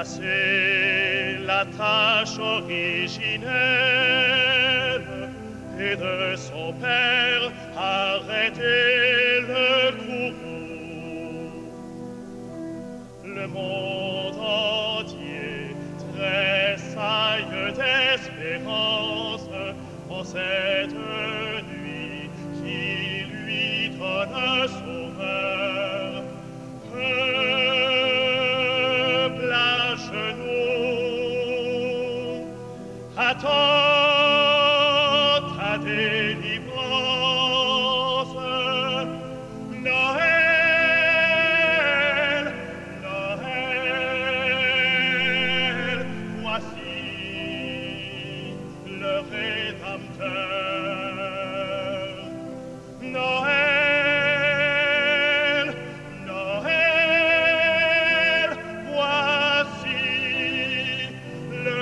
effacer la tâche originelle et de son père arrêter le courroux. Le monde entier tressaille d'espérance en cette nuit qui lui donne un sauveur. Peuple à genoux, attends ta délivrance. Noël, Noël, voici le Rédempteur. Noël, Noël, voici le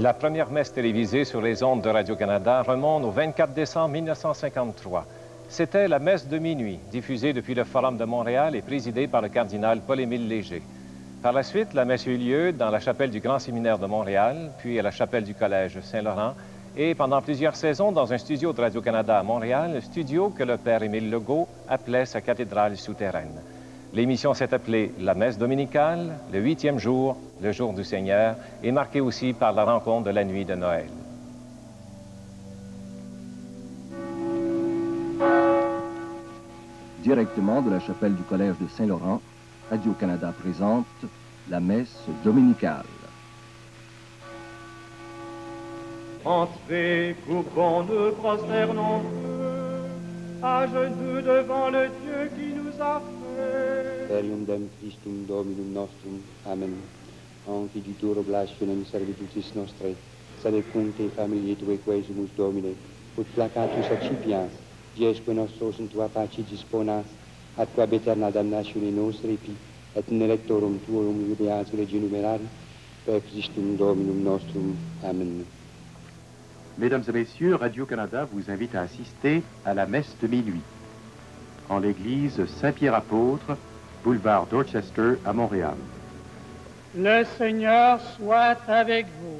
La première messe télévisée sur les ondes de Radio-Canada remonte au 24 décembre 1953. C'était la messe de minuit, diffusée depuis le Forum de Montréal et présidée par le cardinal Paul-Émile Léger. Par la suite, la messe eut lieu dans la chapelle du Grand Séminaire de Montréal, puis à la chapelle du Collège Saint-Laurent, et pendant plusieurs saisons dans un studio de Radio-Canada à Montréal, studio que le père Émile Legault appelait sa cathédrale souterraine. L'émission s'est appelée La Messe dominicale, le 8e jour, le jour du Seigneur, et marquée aussi par la rencontre de la nuit de Noël. Directement de la chapelle du Collège de Saint-Laurent, Radio-Canada présente la Messe dominicale. Entrez, courbons-nous, prosternons-nous, à genoux devant le Dieu qui nous a fait. Perium dem Christum Dominum nostrum. Amen. Anciditur oblationem servitutis nostre, sadecunte familie tue quesumus Domine, ut placatus accipias, diesque nostros in tua pace disponas, atque ab aeterna damnatione nostre epi, et in electorum tuorum jubileas legi numerari, per Christum Dominum nostrum. Amen. Mesdames et messieurs, Radio-Canada vous invite à assister à la messe de minuit en l'église Saint-Pierre-Apôtre, boulevard Dorchester à Montréal. Le Seigneur soit avec vous.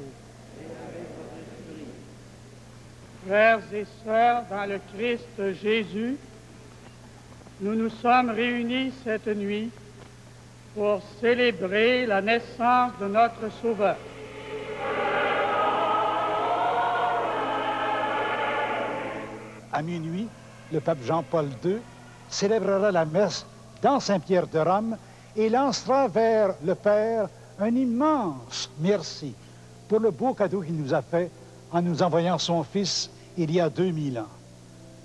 Frères et sœurs dans le Christ Jésus, nous nous sommes réunis cette nuit pour célébrer la naissance de notre Sauveur. À minuit, le pape Jean-Paul II célébrera la messe dans Saint-Pierre de Rome et lancera vers le Père un immense merci pour le beau cadeau qu'il nous a fait en nous envoyant son Fils il y a 2000 ans.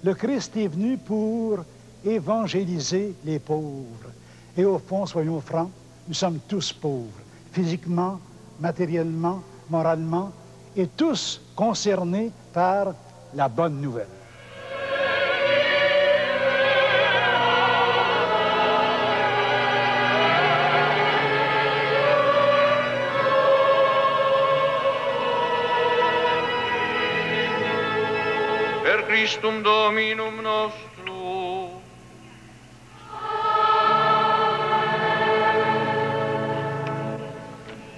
Le Christ est venu pour évangéliser les pauvres. Et au fond, soyons francs, nous sommes tous pauvres, physiquement, matériellement, moralement, et tous concernés par la bonne nouvelle. Per Christum Dominum nostrum.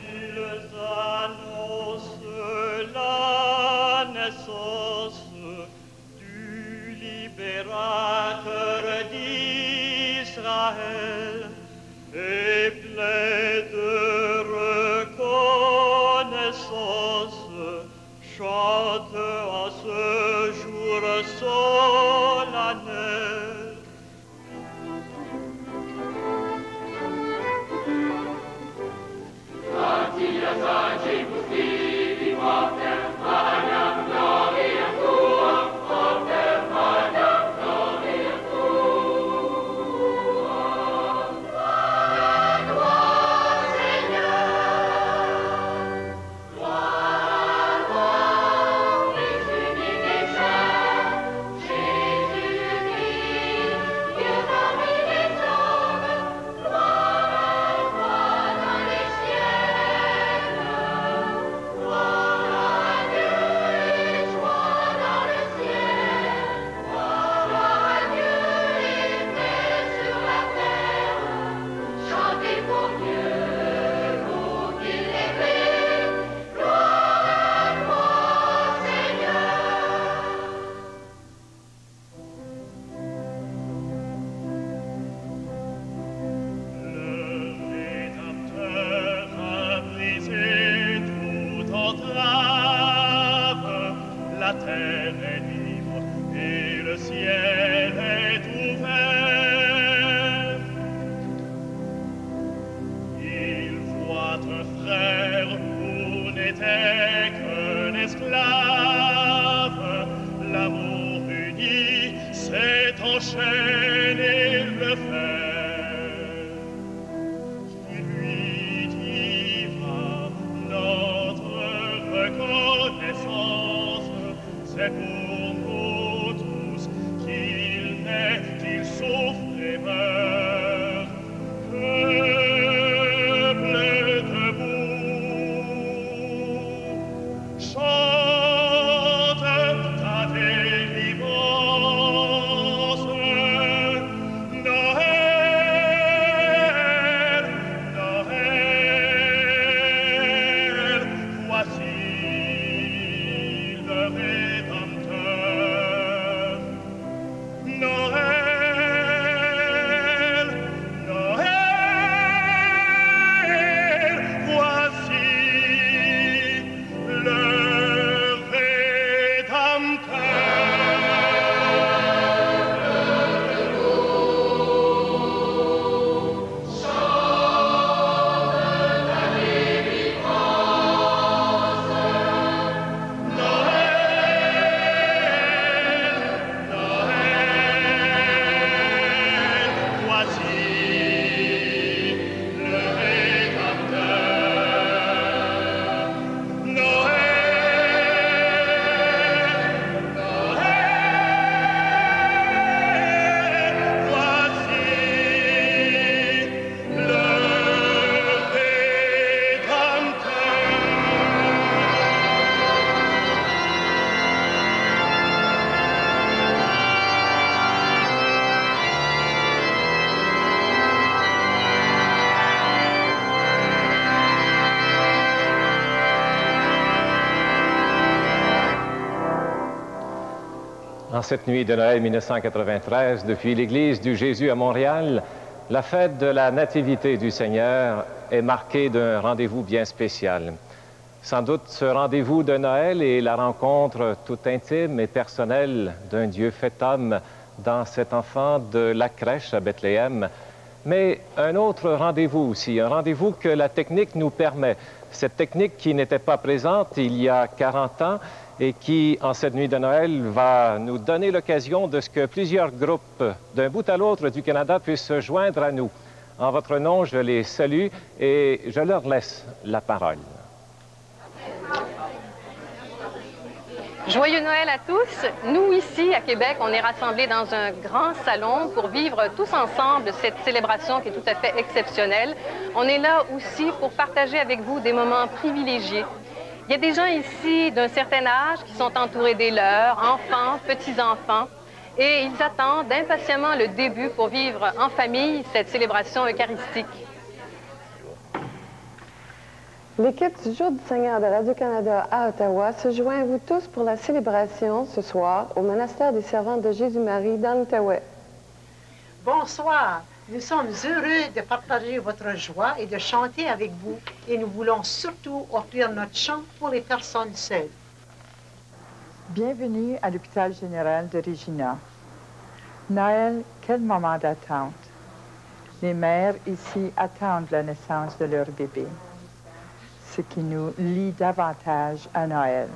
Ils annoncent la naissance du libérateur d'Israël et pleins de reconnaissance chante à ce jour solennel. La terre est libre et le ciel est ouvert. Il voit un frère où n'était qu'un esclave. L'amour uni s'est enchaîné le fer. Qui lui dira notre reconnaissance? C'est pour nous tous qu'il naît, qu'il souffre et meurt. Peuple debout, chante ta délivrance. Noël, Noël, voici le Rédempteur. Noël, Noël, voici le En cette nuit de Noël 1993, depuis l'église du Jésus à Montréal, la fête de la Nativité du Seigneur est marquée d'un rendez-vous bien spécial. Sans doute ce rendez-vous de Noël est la rencontre toute intime et personnelle d'un Dieu fait homme dans cet enfant de la crèche à Bethléem, mais un autre rendez-vous aussi, un rendez-vous que la technique nous permet. Cette technique qui n'était pas présente il y a 40 ans et qui, en cette nuit de Noël, va nous donner l'occasion de ce que plusieurs groupes d'un bout à l'autre du Canada puissent se joindre à nous. En votre nom, je les salue et je leur laisse la parole. Joyeux Noël à tous. Nous, ici, à Québec, on est rassemblés dans un grand salon pour vivre tous ensemble cette célébration qui est tout à fait exceptionnelle. On est là aussi pour partager avec vous des moments privilégiés. Il y a des gens ici d'un certain âge qui sont entourés des leurs, enfants, petits-enfants, et ils attendent impatiemment le début pour vivre en famille cette célébration eucharistique. L'équipe du Jour du Seigneur de Radio-Canada à Ottawa se joint à vous tous pour la célébration ce soir au monastère des Servantes de Jésus-Marie dans l'Outaouais. Bonsoir. Nous sommes heureux de partager votre joie et de chanter avec vous et nous voulons surtout offrir notre chant pour les personnes seules. Bienvenue à l'hôpital général de Regina. Noël, quel moment d'attente. Les mères ici attendent la naissance de leur bébé, ce qui nous lie davantage à Noël.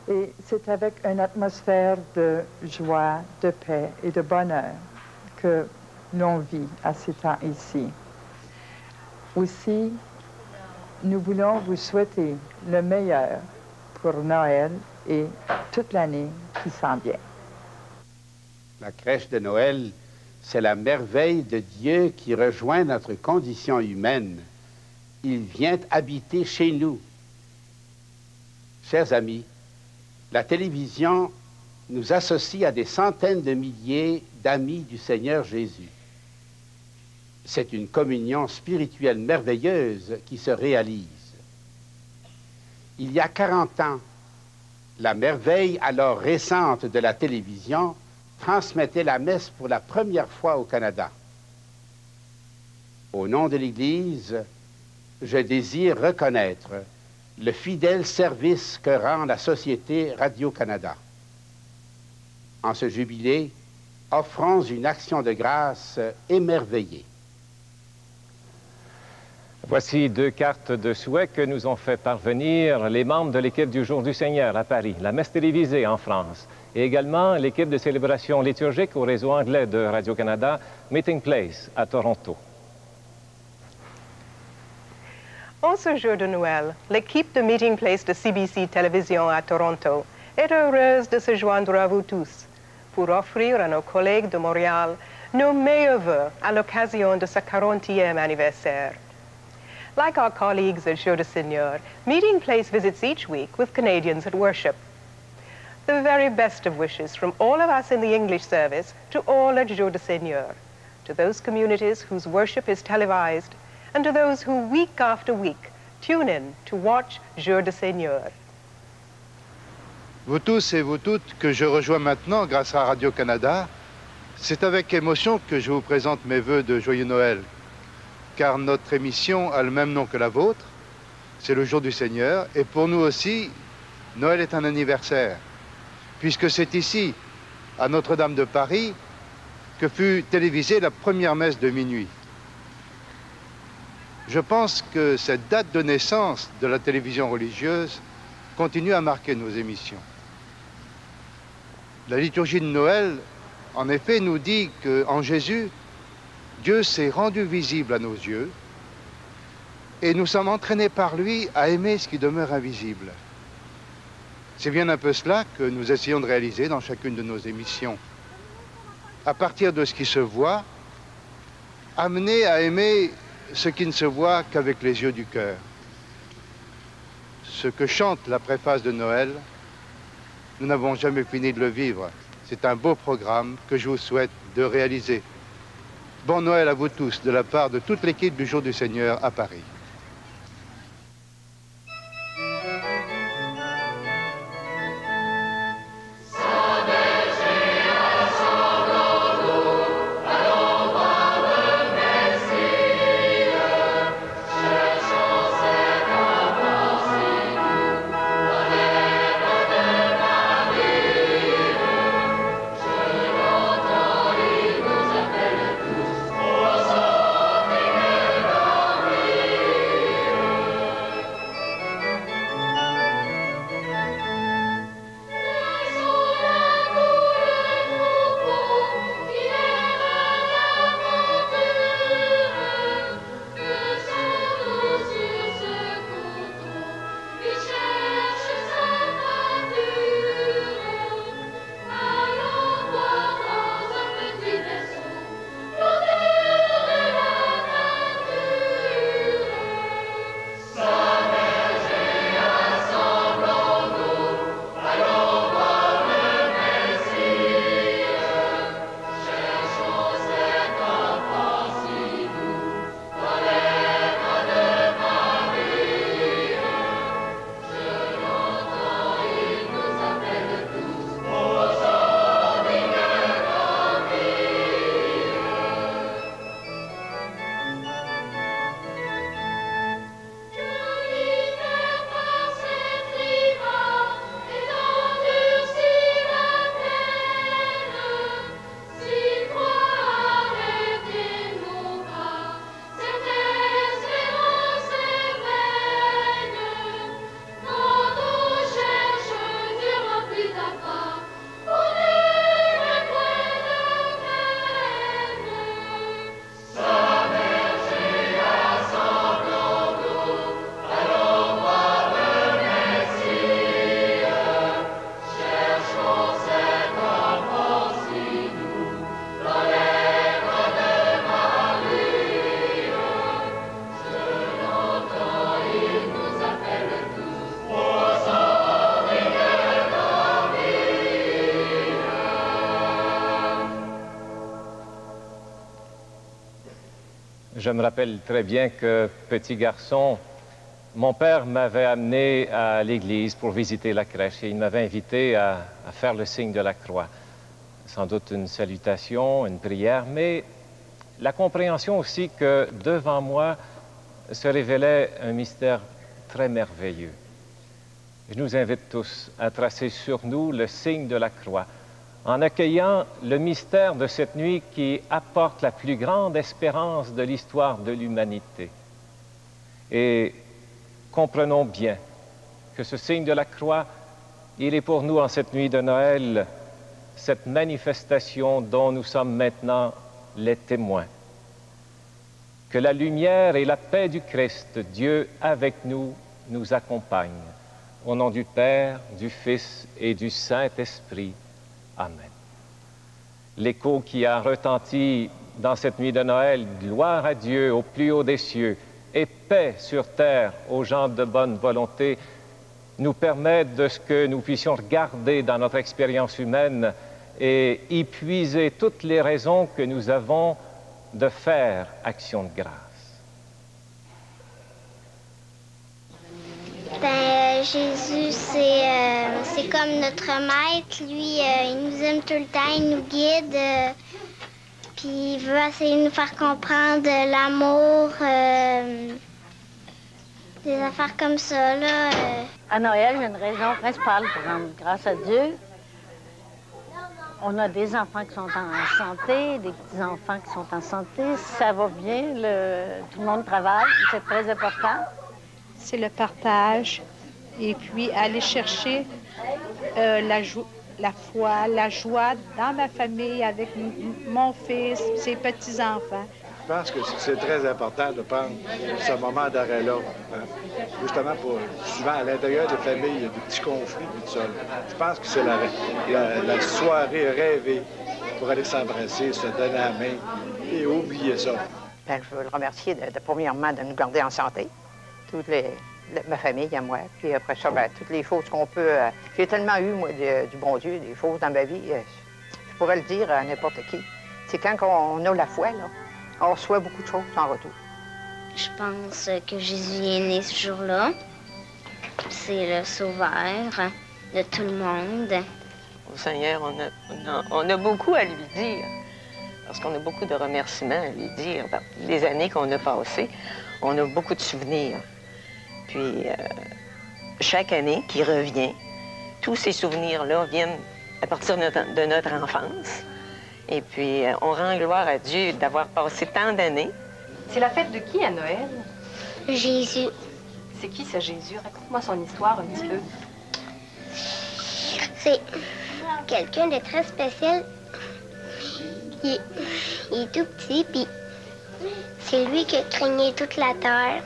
Et c'est avec une atmosphère de joie, de paix et de bonheur que l'on vit à ces temps ici. Aussi, nous voulons vous souhaiter le meilleur pour Noël et toute l'année qui s'en vient. La crèche de Noël, c'est la merveille de Dieu qui rejoint notre condition humaine. Il vient habiter chez nous. Chers amis, la télévision nous associe à des centaines de milliers d'amis du Seigneur Jésus. C'est une communion spirituelle merveilleuse qui se réalise. Il y a 40 ans, la merveille alors récente de la télévision transmettait la messe pour la première fois au Canada. Au nom de l'Église, je désire reconnaître le fidèle service que rend la Société Radio-Canada. En ce jubilé, offrons une action de grâce émerveillée. Voici 2 cartes de souhait que nous ont fait parvenir les membres de l'équipe du Jour du Seigneur à Paris, la messe télévisée en France, et également l'équipe de célébration liturgique au réseau anglais de Radio-Canada, Meeting Place à Toronto. En ce jour de Noël, l'équipe de Meeting Place de CBC Télévision à Toronto est heureuse de se joindre à vous tous pour offrir à nos collègues de Montréal nos meilleurs vœux à l'occasion de ce 40e anniversaire. Like our colleagues at Jour du Seigneur, Meeting Place visits each week with Canadians at worship. The very best of wishes from all of us in the English service to all at Jour du Seigneur, to those communities whose worship is televised, and to those who week after week tune in to watch Jour du Seigneur. Vous tous et vous toutes que je rejoins maintenant grâce à Radio-Canada, c'est avec émotion que je vous présente mes vœux de joyeux Noël. Car notre émission a le même nom que la vôtre, c'est le Jour du Seigneur, et pour nous aussi, Noël est un anniversaire, puisque c'est ici, à Notre-Dame de Paris, que fut télévisée la première messe de minuit. Je pense que cette date de naissance de la télévision religieuse continue à marquer nos émissions. La liturgie de Noël, en effet, nous dit qu'en Jésus, Dieu s'est rendu visible à nos yeux et nous sommes entraînés par lui à aimer ce qui demeure invisible. C'est bien un peu cela que nous essayons de réaliser dans chacune de nos émissions. À partir de ce qui se voit, amener à aimer ce qui ne se voit qu'avec les yeux du cœur. Ce que chante la préface de Noël, nous n'avons jamais fini de le vivre. C'est un beau programme que je vous souhaite de réaliser. Bon Noël à vous tous, de la part de toute l'équipe du Jour du Seigneur à Paris. Thank you. Je me rappelle très bien que, petit garçon, mon père m'avait amené à l'église pour visiter la crèche et il m'avait invité à faire le signe de la croix. Sans doute une salutation, une prière, mais la compréhension aussi que devant moi se révélait un mystère très merveilleux. Je nous invite tous à tracer sur nous le signe de la croix, en accueillant le mystère de cette nuit qui apporte la plus grande espérance de l'histoire de l'humanité. Et comprenons bien que ce signe de la croix, il est pour nous en cette nuit de Noël, cette manifestation dont nous sommes maintenant les témoins. Que la lumière et la paix du Christ, Dieu avec nous, nous accompagnent. Au nom du Père, du Fils et du Saint-Esprit. Amen. L'écho qui a retenti dans cette nuit de Noël, gloire à Dieu au plus haut des cieux et paix sur terre aux gens de bonne volonté, nous permet de ce que nous puissions regarder dans notre expérience humaine et y puiser toutes les raisons que nous avons de faire action de grâce. Jésus, c'est comme notre maître. Lui, il nous aime tout le temps, il nous guide. Puis il veut essayer de nous faire comprendre l'amour, des affaires comme ça, là. À Noël, il y a une raison principale pour rendre grâce à Dieu. On a des enfants qui sont en santé, des petits-enfants qui sont en santé. Ça va bien, tout le monde travaille, c'est très important. C'est le partage et puis aller chercher la foi, la joie dans ma famille avec mon fils, ses petits-enfants. Je pense que c'est très important de prendre ce moment d'arrêt-là. Hein? Justement, souvent à l'intérieur des familles, il y a des petits conflits, tout ça. Je pense que c'est la soirée rêvée pour aller s'embrasser, se donner la main et oublier ça. Bien, je veux le remercier premièrement de nous garder en santé, ma famille à moi. Puis après ça, bien, toutes les choses qu'on peut... j'ai tellement eu, moi, du bon Dieu, des choses dans ma vie, je pourrais le dire à n'importe qui. C'est quand on a la foi, là, on reçoit beaucoup de choses en retour. Je pense que Jésus est né ce jour-là. C'est le sauveur de tout le monde. Au Seigneur, on a beaucoup à lui dire, parce qu'on a beaucoup de remerciements à lui dire. Les années qu'on a passées, on a beaucoup de souvenirs. Puis, chaque année qui revient, tous ces souvenirs-là viennent à partir de notre enfance. Et puis, on rend gloire à Dieu d'avoir passé tant d'années. C'est la fête de qui à Noël? Jésus. C'est qui ce Jésus? Raconte-moi son histoire un petit peu. C'est quelqu'un de très spécial. Il est tout petit, puis c'est lui qui a créé toute la terre.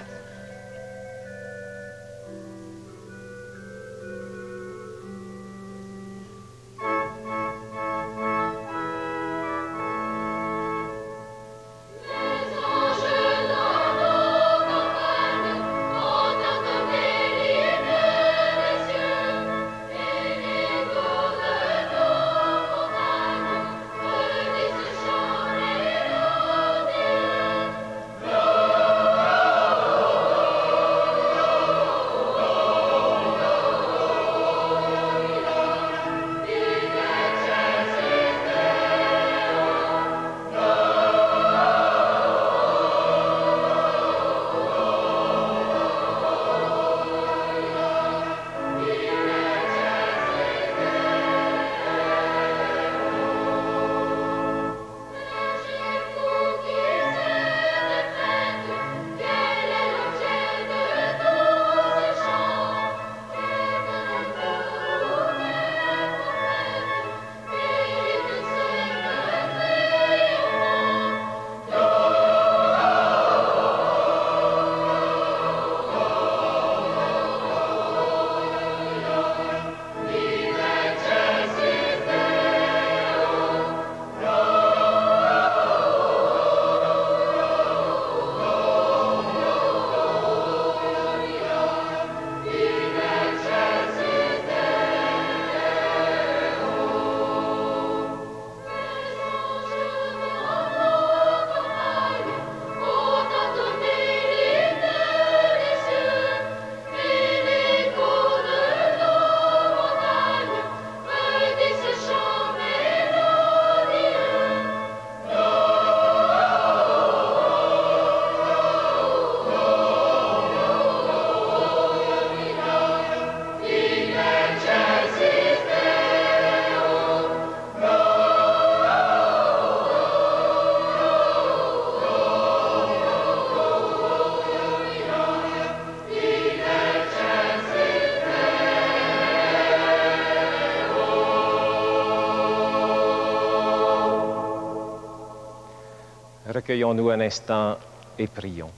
Recueillons-nous un instant et prions.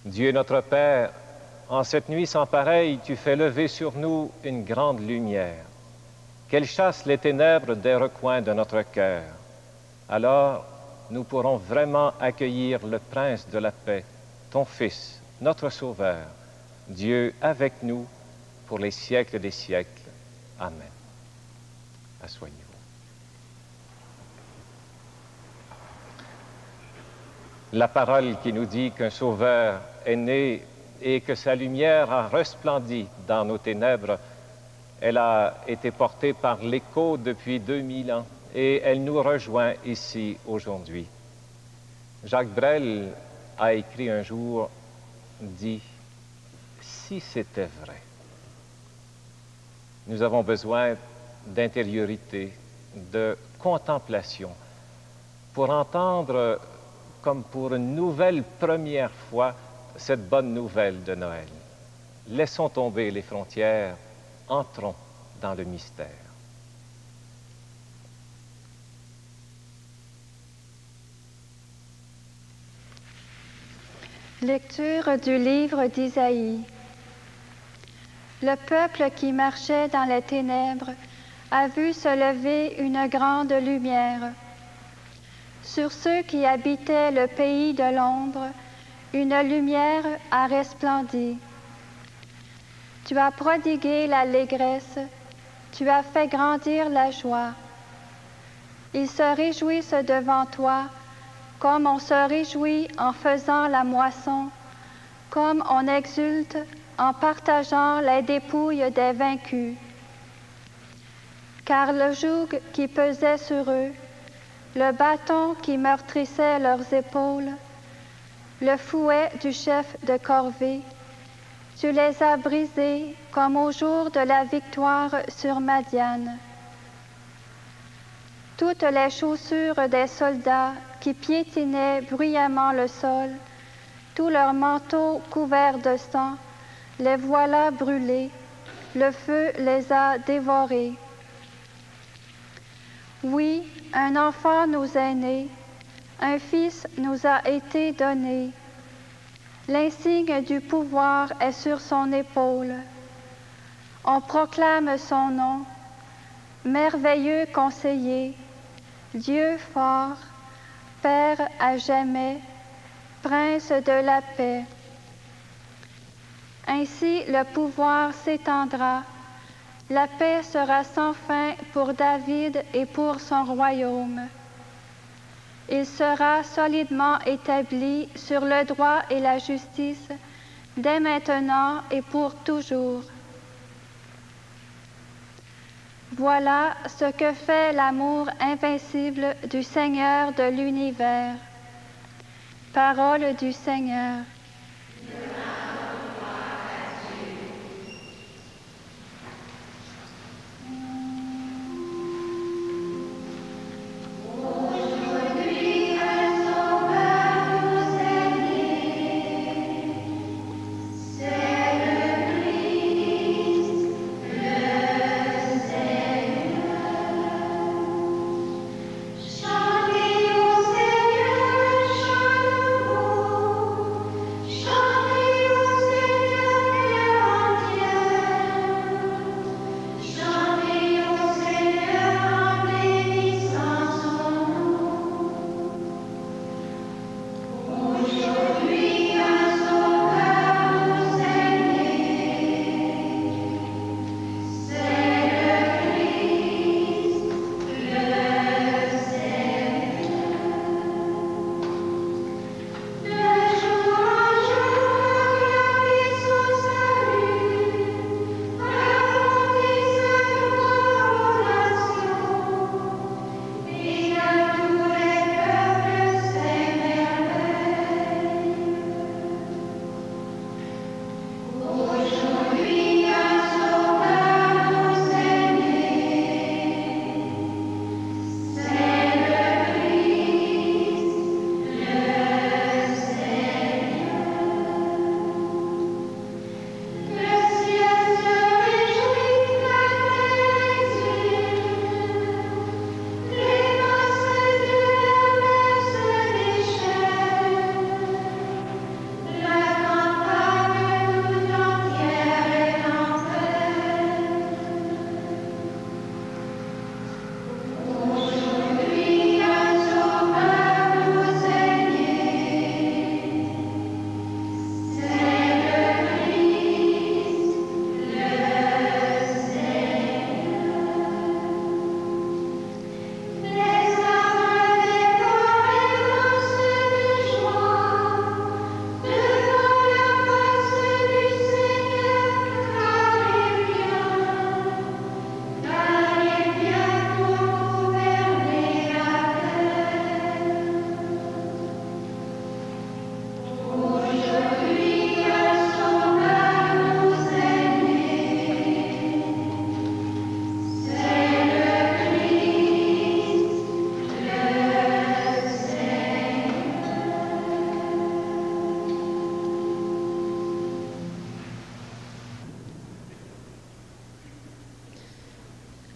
Dieu notre Père, en cette nuit sans pareille, tu fais lever sur nous une grande lumière, qu'elle chasse les ténèbres des recoins de notre cœur. Alors, nous pourrons vraiment accueillir le Prince de la paix, ton Fils, notre Sauveur, Dieu avec nous pour les siècles des siècles. Amen. Asseyez-vous. La parole qui nous dit qu'un Sauveur est né et que sa lumière a resplendi dans nos ténèbres, elle a été portée par l'écho depuis 2000 ans et elle nous rejoint ici aujourd'hui. Jacques Brel a écrit un jour, dit, « Si c'était vrai ». Nous avons besoin d'intériorité, de contemplation, pour entendre, comme pour une nouvelle première fois, cette bonne nouvelle de Noël. Laissons tomber les frontières, entrons dans le mystère. Lecture du livre d'Isaïe. Le peuple qui marchait dans les ténèbres a vu se lever une grande lumière. Sur ceux qui habitaient le pays de l'ombre, une lumière a resplendi. Tu as prodigué l'allégresse, tu as fait grandir la joie. Ils se réjouissent devant toi, comme on se réjouit en faisant la moisson, comme on exulte en partageant les dépouilles des vaincus. Car le joug qui pesait sur eux, le bâton qui meurtrissait leurs épaules, le fouet du chef de corvée, tu les as brisés comme au jour de la victoire sur Madiane. Toutes les chaussures des soldats qui piétinaient bruyamment le sol, tous leurs manteaux couverts de sang, les voilà brûlés, le feu les a dévorés. Oui, un enfant nous est né, un fils nous a été donné. L'insigne du pouvoir est sur son épaule. On proclame son nom, merveilleux conseiller, Dieu fort, Père à jamais, Prince de la paix. Ainsi le pouvoir s'étendra, la paix sera sans fin pour David et pour son royaume. Il sera solidement établi sur le droit et la justice, dès maintenant et pour toujours. Voilà ce que fait l'amour invincible du Seigneur de l'univers. Parole du Seigneur.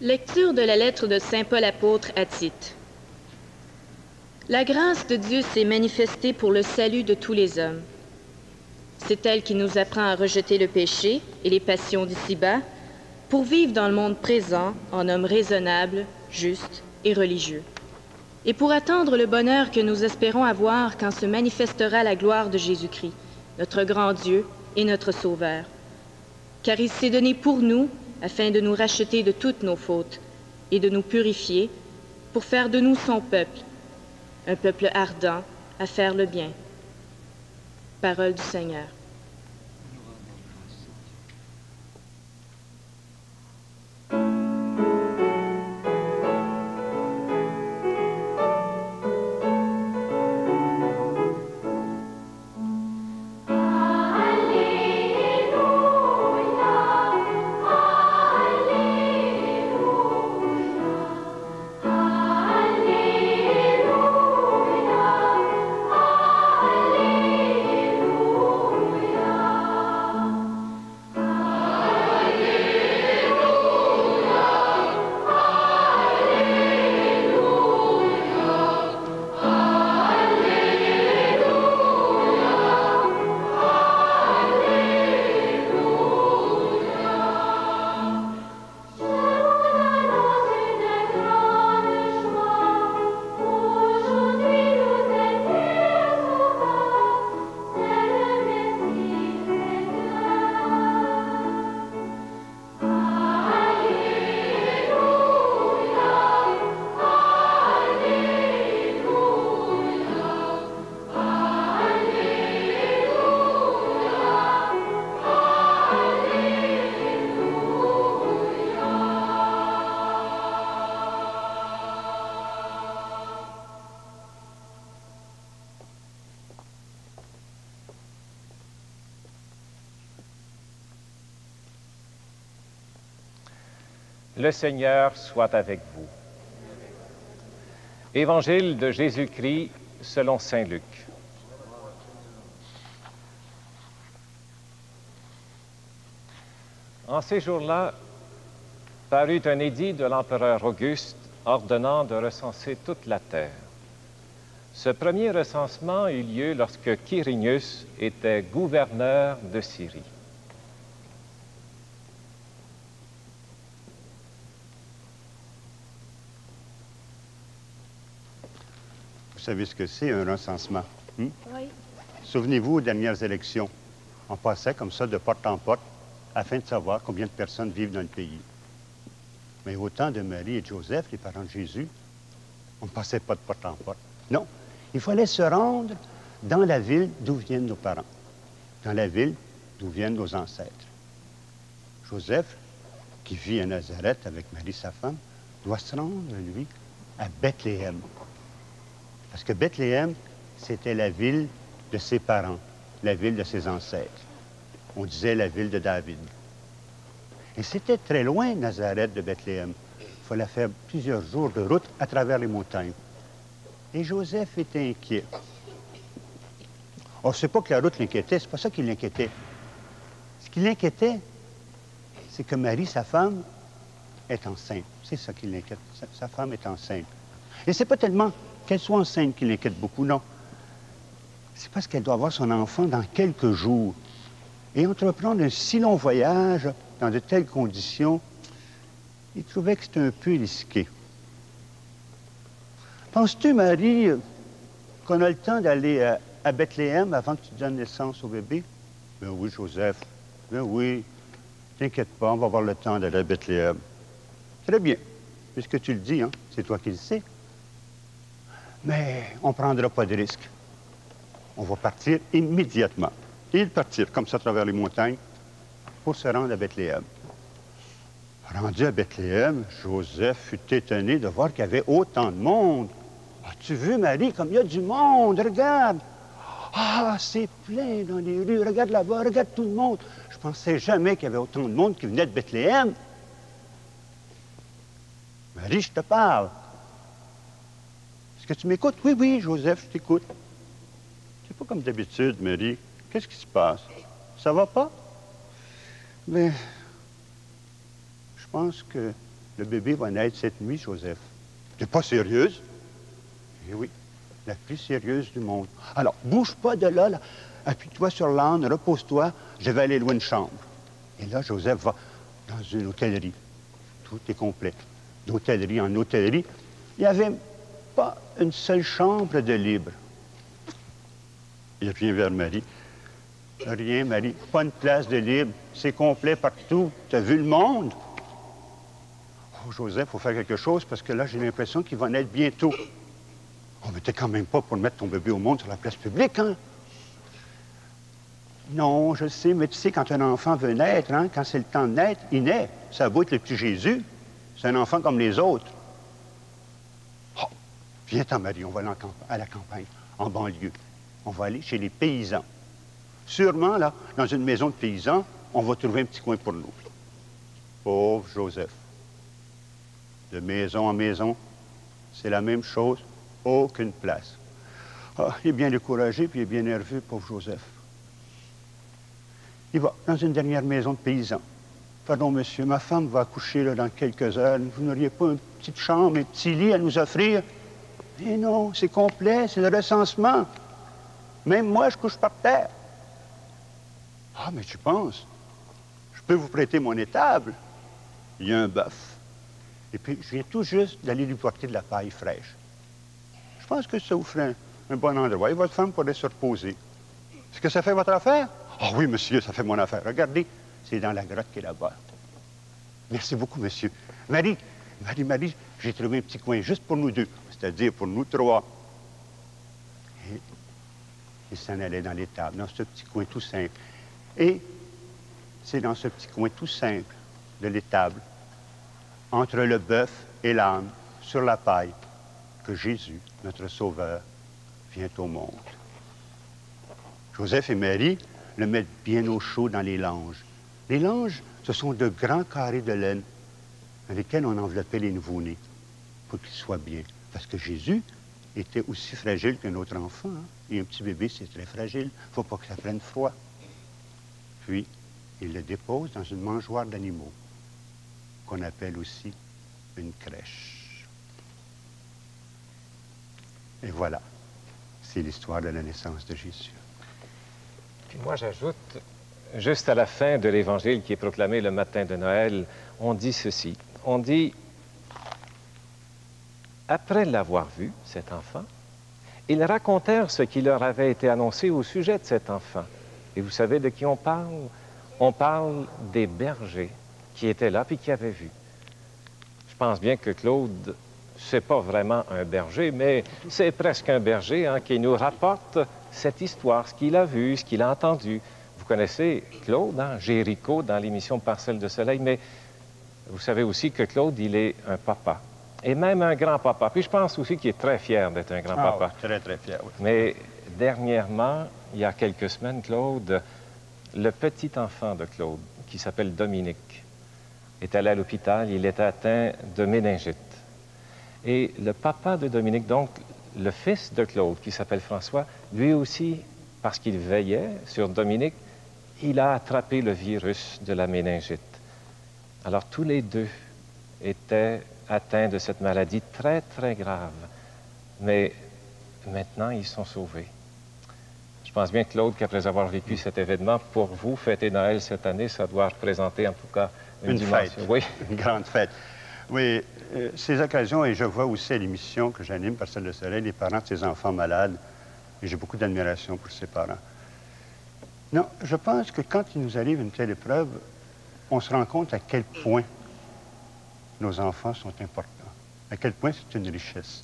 Lecture de la lettre de saint Paul apôtre à Tite. La grâce de Dieu s'est manifestée pour le salut de tous les hommes. C'est elle qui nous apprend à rejeter le péché et les passions d'ici-bas pour vivre dans le monde présent en homme raisonnable, juste et religieux, et pour attendre le bonheur que nous espérons avoir quand se manifestera la gloire de Jésus-Christ, notre grand Dieu et notre Sauveur. Car il s'est donné pour nous, afin de nous racheter de toutes nos fautes et de nous purifier, pour faire de nous son peuple, un peuple ardent à faire le bien. Parole du Seigneur. Le Seigneur soit avec vous. Évangile de Jésus-Christ selon saint Luc. En ces jours-là, parut un édit de l'empereur Auguste ordonnant de recenser toute la terre. Ce premier recensement eut lieu lorsque Quirinius était gouverneur de Syrie. Vous savez ce que c'est, un recensement? Oui. Souvenez-vous aux dernières élections. On passait comme ça de porte en porte afin de savoir combien de personnes vivent dans le pays. Mais au temps de Marie et de Joseph, les parents de Jésus, on ne passait pas de porte en porte. Non, il fallait se rendre dans la ville d'où viennent nos parents, dans la ville d'où viennent nos ancêtres. Joseph, qui vit à Nazareth avec Marie, sa femme, doit se rendre, lui, à Bethléem. Parce que Bethléem, c'était la ville de ses parents, la ville de ses ancêtres. On disait la ville de David. Et c'était très loin, Nazareth de Bethléem. Il fallait faire plusieurs jours de route à travers les montagnes. Et Joseph était inquiet. On ne sait pas que la route l'inquiétait, c'est pas ça qui l'inquiétait. Ce qui l'inquiétait, c'est que Marie, sa femme, est enceinte. C'est ça qui l'inquiète. Sa femme est enceinte. Et c'est pas tellement qu'elle soit enceinte qui l'inquiète beaucoup, non. C'est parce qu'elle doit avoir son enfant dans quelques jours. Et entreprendre un si long voyage dans de telles conditions, il trouvait que c'était un peu risqué. Penses-tu, Marie, qu'on a le temps d'aller à Bethléem avant que tu donnes naissance au bébé? Ben oui, Joseph. Ben oui. T'inquiète pas, on va avoir le temps d'aller à Bethléem. Très bien. Puisque tu le dis, hein, c'est toi qui le sais. Mais on ne prendra pas de risque. On va partir immédiatement. Et partir comme ça à travers les montagnes pour se rendre à Bethléem. Rendu à Bethléem, Joseph fut étonné de voir qu'il y avait autant de monde. As-tu vu, Marie, comme il y a du monde? Regarde! Ah, c'est plein dans les rues. Regarde là-bas, regarde tout le monde. Je ne pensais jamais qu'il y avait autant de monde qui venait de Bethléem. Marie, je te parle. Est-ce que tu m'écoutes? Oui, oui, Joseph, je t'écoute. C'est pas comme d'habitude, Marie. Qu'est-ce qui se passe? Ça va pas? Mais je pense qu'il Le bébé va naître cette nuit, Joseph. T'es pas sérieuse? Eh oui, la plus sérieuse du monde. Alors, bouge pas de là, là. Appuie-toi sur l'âne, repose-toi, je vais aller louer une chambre. Et là, Joseph va dans une hôtellerie. Tout est complet. D'hôtellerie en hôtellerie. Il n'y avait pas une seule chambre de libre. Il vient vers Marie. Rien, Marie. Pas une place de libre. C'est complet partout. Tu as vu le monde? Oh, Joseph, il faut faire quelque chose parce que là, j'ai l'impression qu'il va naître bientôt. Oh, mais t'es quand même pas pour mettre ton bébé au monde sur la place publique, hein? Non, je sais, mais tu sais, quand un enfant veut naître, hein, quand c'est le temps de naître, il naît. Ça a beau être le petit Jésus. C'est un enfant comme les autres. Oh, viens-t'en, Marie, on va aller à la campagne, en banlieue. On va aller chez les paysans. Sûrement, là, dans une maison de paysans, on va trouver un petit coin pour nous. Pauvre Joseph. De maison en maison, c'est la même chose, aucune place. Ah, il est bien découragé, puis il est bien nerveux, pauvre Joseph. Il va dans une dernière maison de paysans. Pardon, monsieur, ma femme va accoucher là, dans quelques heures. Vous n'auriez pas une petite chambre, un petit lit à nous offrir? Eh non, c'est complet, c'est le recensement. Même moi, je couche par terre. Ah, mais tu penses? Je peux vous prêter mon étable? Il y a un bœuf. Et puis, je viens tout juste d'aller lui porter de la paille fraîche. Je pense que ça vous ferait un bon endroit et votre femme pourrait se reposer. Est-ce que ça fait votre affaire? Ah oui, monsieur, ça fait mon affaire. Regardez, c'est dans la grotte qui est là-bas. Merci beaucoup, monsieur. Marie, j'ai trouvé un petit coin juste pour nous deux, c'est-à-dire pour nous trois. Et il s'en allait dans l'étable, dans ce petit coin tout simple. Et c'est dans ce petit coin tout simple de l'étable, entre le bœuf et l'âne, sur la paille, que Jésus, notre Sauveur, vient au monde. Joseph et Marie le mettent bien au chaud dans les langes. Les langes, ce sont de grands carrés de laine dans lesquels on enveloppait les nouveau-nés pour qu'ils soient bien. Parce que Jésus était aussi fragile qu'un autre enfant. Hein? Et un petit bébé, c'est très fragile. Il ne faut pas que ça prenne froid. Puis, il le dépose dans une mangeoire d'animaux, qu'on appelle aussi une crèche. Et voilà, c'est l'histoire de la naissance de Jésus. Puis moi, j'ajoute, juste à la fin de l'Évangile qui est proclamé le matin de Noël, on dit ceci. On dit, après l'avoir vu, cet enfant, ils racontèrent ce qui leur avait été annoncé au sujet de cet enfant. Et vous savez de qui on parle? On parle des bergers qui étaient là puis qui avaient vu. Je pense bien que Claude, c'est pas vraiment un berger, mais c'est presque un berger hein, qui nous rapporte cette histoire, ce qu'il a vu, ce qu'il a entendu. Vous connaissez Claude, hein, Jéricho, dans l'émission Parcelles de soleil, mais vous savez aussi que Claude, il est un papa, et même un grand-papa. Puis je pense aussi qu'il est très fier d'être un grand-papa. Oui, très, très fier, oui. Mais dernièrement, il y a quelques semaines, Claude, le petit enfant de Claude, qui s'appelle Dominique, est allé à l'hôpital, il est atteint de méningite. Et le papa de Dominique, donc le fils de Claude, qui s'appelle François, lui aussi, parce qu'il veillait sur Dominique, il a attrapé le virus de la méningite. Alors tous les deux étaient atteints de cette maladie très, très grave. Mais maintenant, ils sont sauvés. Je pense bien, Claude, qu'après avoir vécu cet événement, pour vous, fêter Noël cette année, ça doit représenter en tout cas une fête. Oui. Une grande fête. Oui, ces occasions, et je vois aussi à l'émission que j'anime, Parcelles de soleil, les parents de ces enfants malades, et j'ai beaucoup d'admiration pour ces parents. Non, je pense que quand il nous arrive une telle épreuve, on se rend compte à quel point nos enfants sont importants, à quel point c'est une richesse.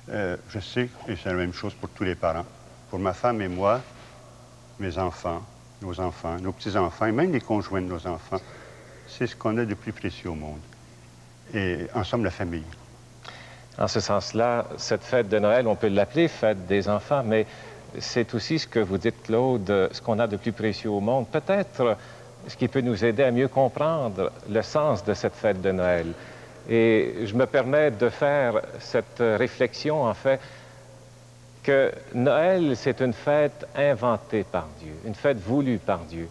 Je sais, et c'est la même chose pour tous les parents, pour ma femme et moi, mes enfants, nos petits-enfants, et même les conjoints de nos enfants, c'est ce qu'on a de plus précieux au monde. Et en somme, la famille. En ce sens-là, cette fête de Noël, on peut l'appeler fête des enfants, mais c'est aussi ce que vous dites, Claude, ce qu'on a de plus précieux au monde. Peut-être ce qui peut nous aider à mieux comprendre le sens de cette fête de Noël. Et je me permets de faire cette réflexion, en fait, que Noël, c'est une fête inventée par Dieu, une fête voulue par Dieu.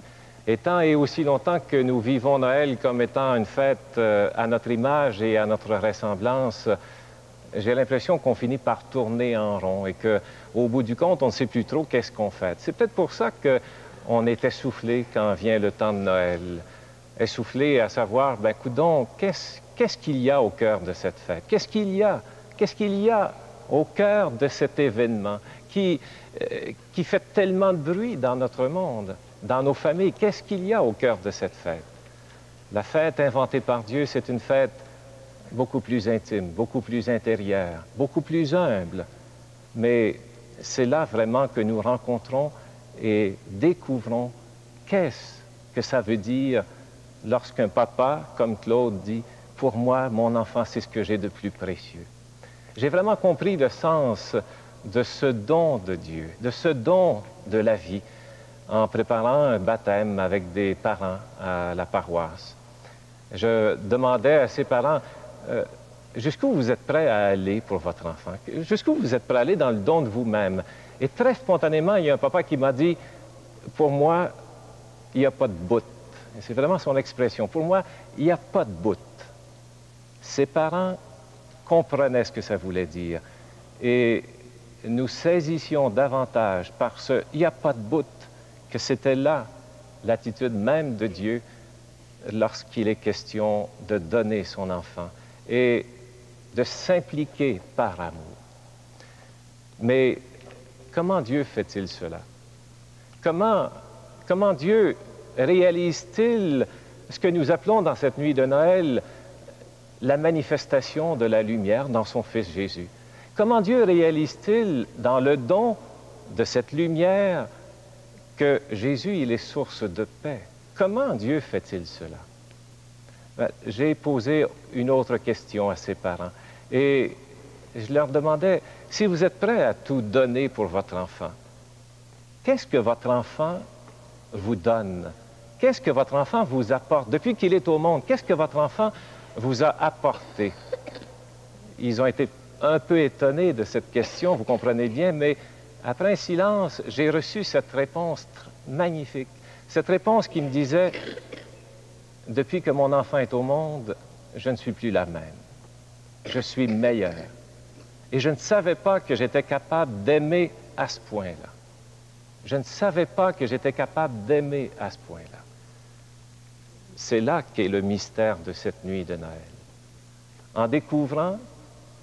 Et tant et aussi longtemps que nous vivons Noël comme étant une fête à notre image et à notre ressemblance, j'ai l'impression qu'on finit par tourner en rond et qu'au bout du compte, on ne sait plus trop qu'est-ce qu'on fait. C'est peut-être pour ça qu'on est essoufflé quand vient le temps de Noël. Essoufflé à savoir, ben coudonc, qu'est-ce qu'il y a au cœur de cette fête? Qu'est-ce qu'il y a au cœur de cet événement qui fait tellement de bruit dans notre monde, dans nos familles? Qu'est-ce qu'il y a au cœur de cette fête? La fête inventée par Dieu, c'est une fête beaucoup plus intime, beaucoup plus intérieure, beaucoup plus humble. Mais c'est là vraiment que nous rencontrons et découvrons qu'est-ce que ça veut dire lorsqu'un papa, comme Claude, dit « Pour moi, mon enfant, c'est ce que j'ai de plus précieux. » J'ai vraiment compris le sens de ce don de Dieu, de ce don de la vie, en préparant un baptême avec des parents à la paroisse. Je demandais à ces parents, jusqu'où vous êtes prêts à aller pour votre enfant? Jusqu'où vous êtes prêts à aller dans le don de vous-même? Et très spontanément, il y a un papa qui m'a dit, pour moi, il n'y a pas de bout. C'est vraiment son expression. Pour moi, il n'y a pas de bout. Ses parents comprenaient ce que ça voulait dire. Et nous saisissions davantage par ce « il n'y a pas de bout » que c'était là l'attitude même de Dieu lorsqu'il est question de donner son enfant et de s'impliquer par amour. Mais comment Dieu fait-il cela? Comment Dieu réalise-t-il ce que nous appelons dans cette nuit de Noël la manifestation de la lumière dans son Fils Jésus? Comment Dieu réalise-t-il dans le don de cette lumière que Jésus, il est source de paix? Comment Dieu fait-il cela? Ben, j'ai posé une autre question à ses parents et je leur demandais, si vous êtes prêts à tout donner pour votre enfant, qu'est-ce que votre enfant vous donne? Qu'est-ce que votre enfant vous apporte? Depuis qu'il est au monde, qu'est-ce que votre enfant vous a apporté? Ils ont été un peu étonnés de cette question, vous comprenez bien, mais après un silence, j'ai reçu cette réponse magnifique. Cette réponse qui me disait, depuis que mon enfant est au monde, je ne suis plus la même. Je suis meilleur. Et je ne savais pas que j'étais capable d'aimer à ce point-là. Je ne savais pas que j'étais capable d'aimer à ce point-là. C'est là qu'est le mystère de cette nuit de Noël. En découvrant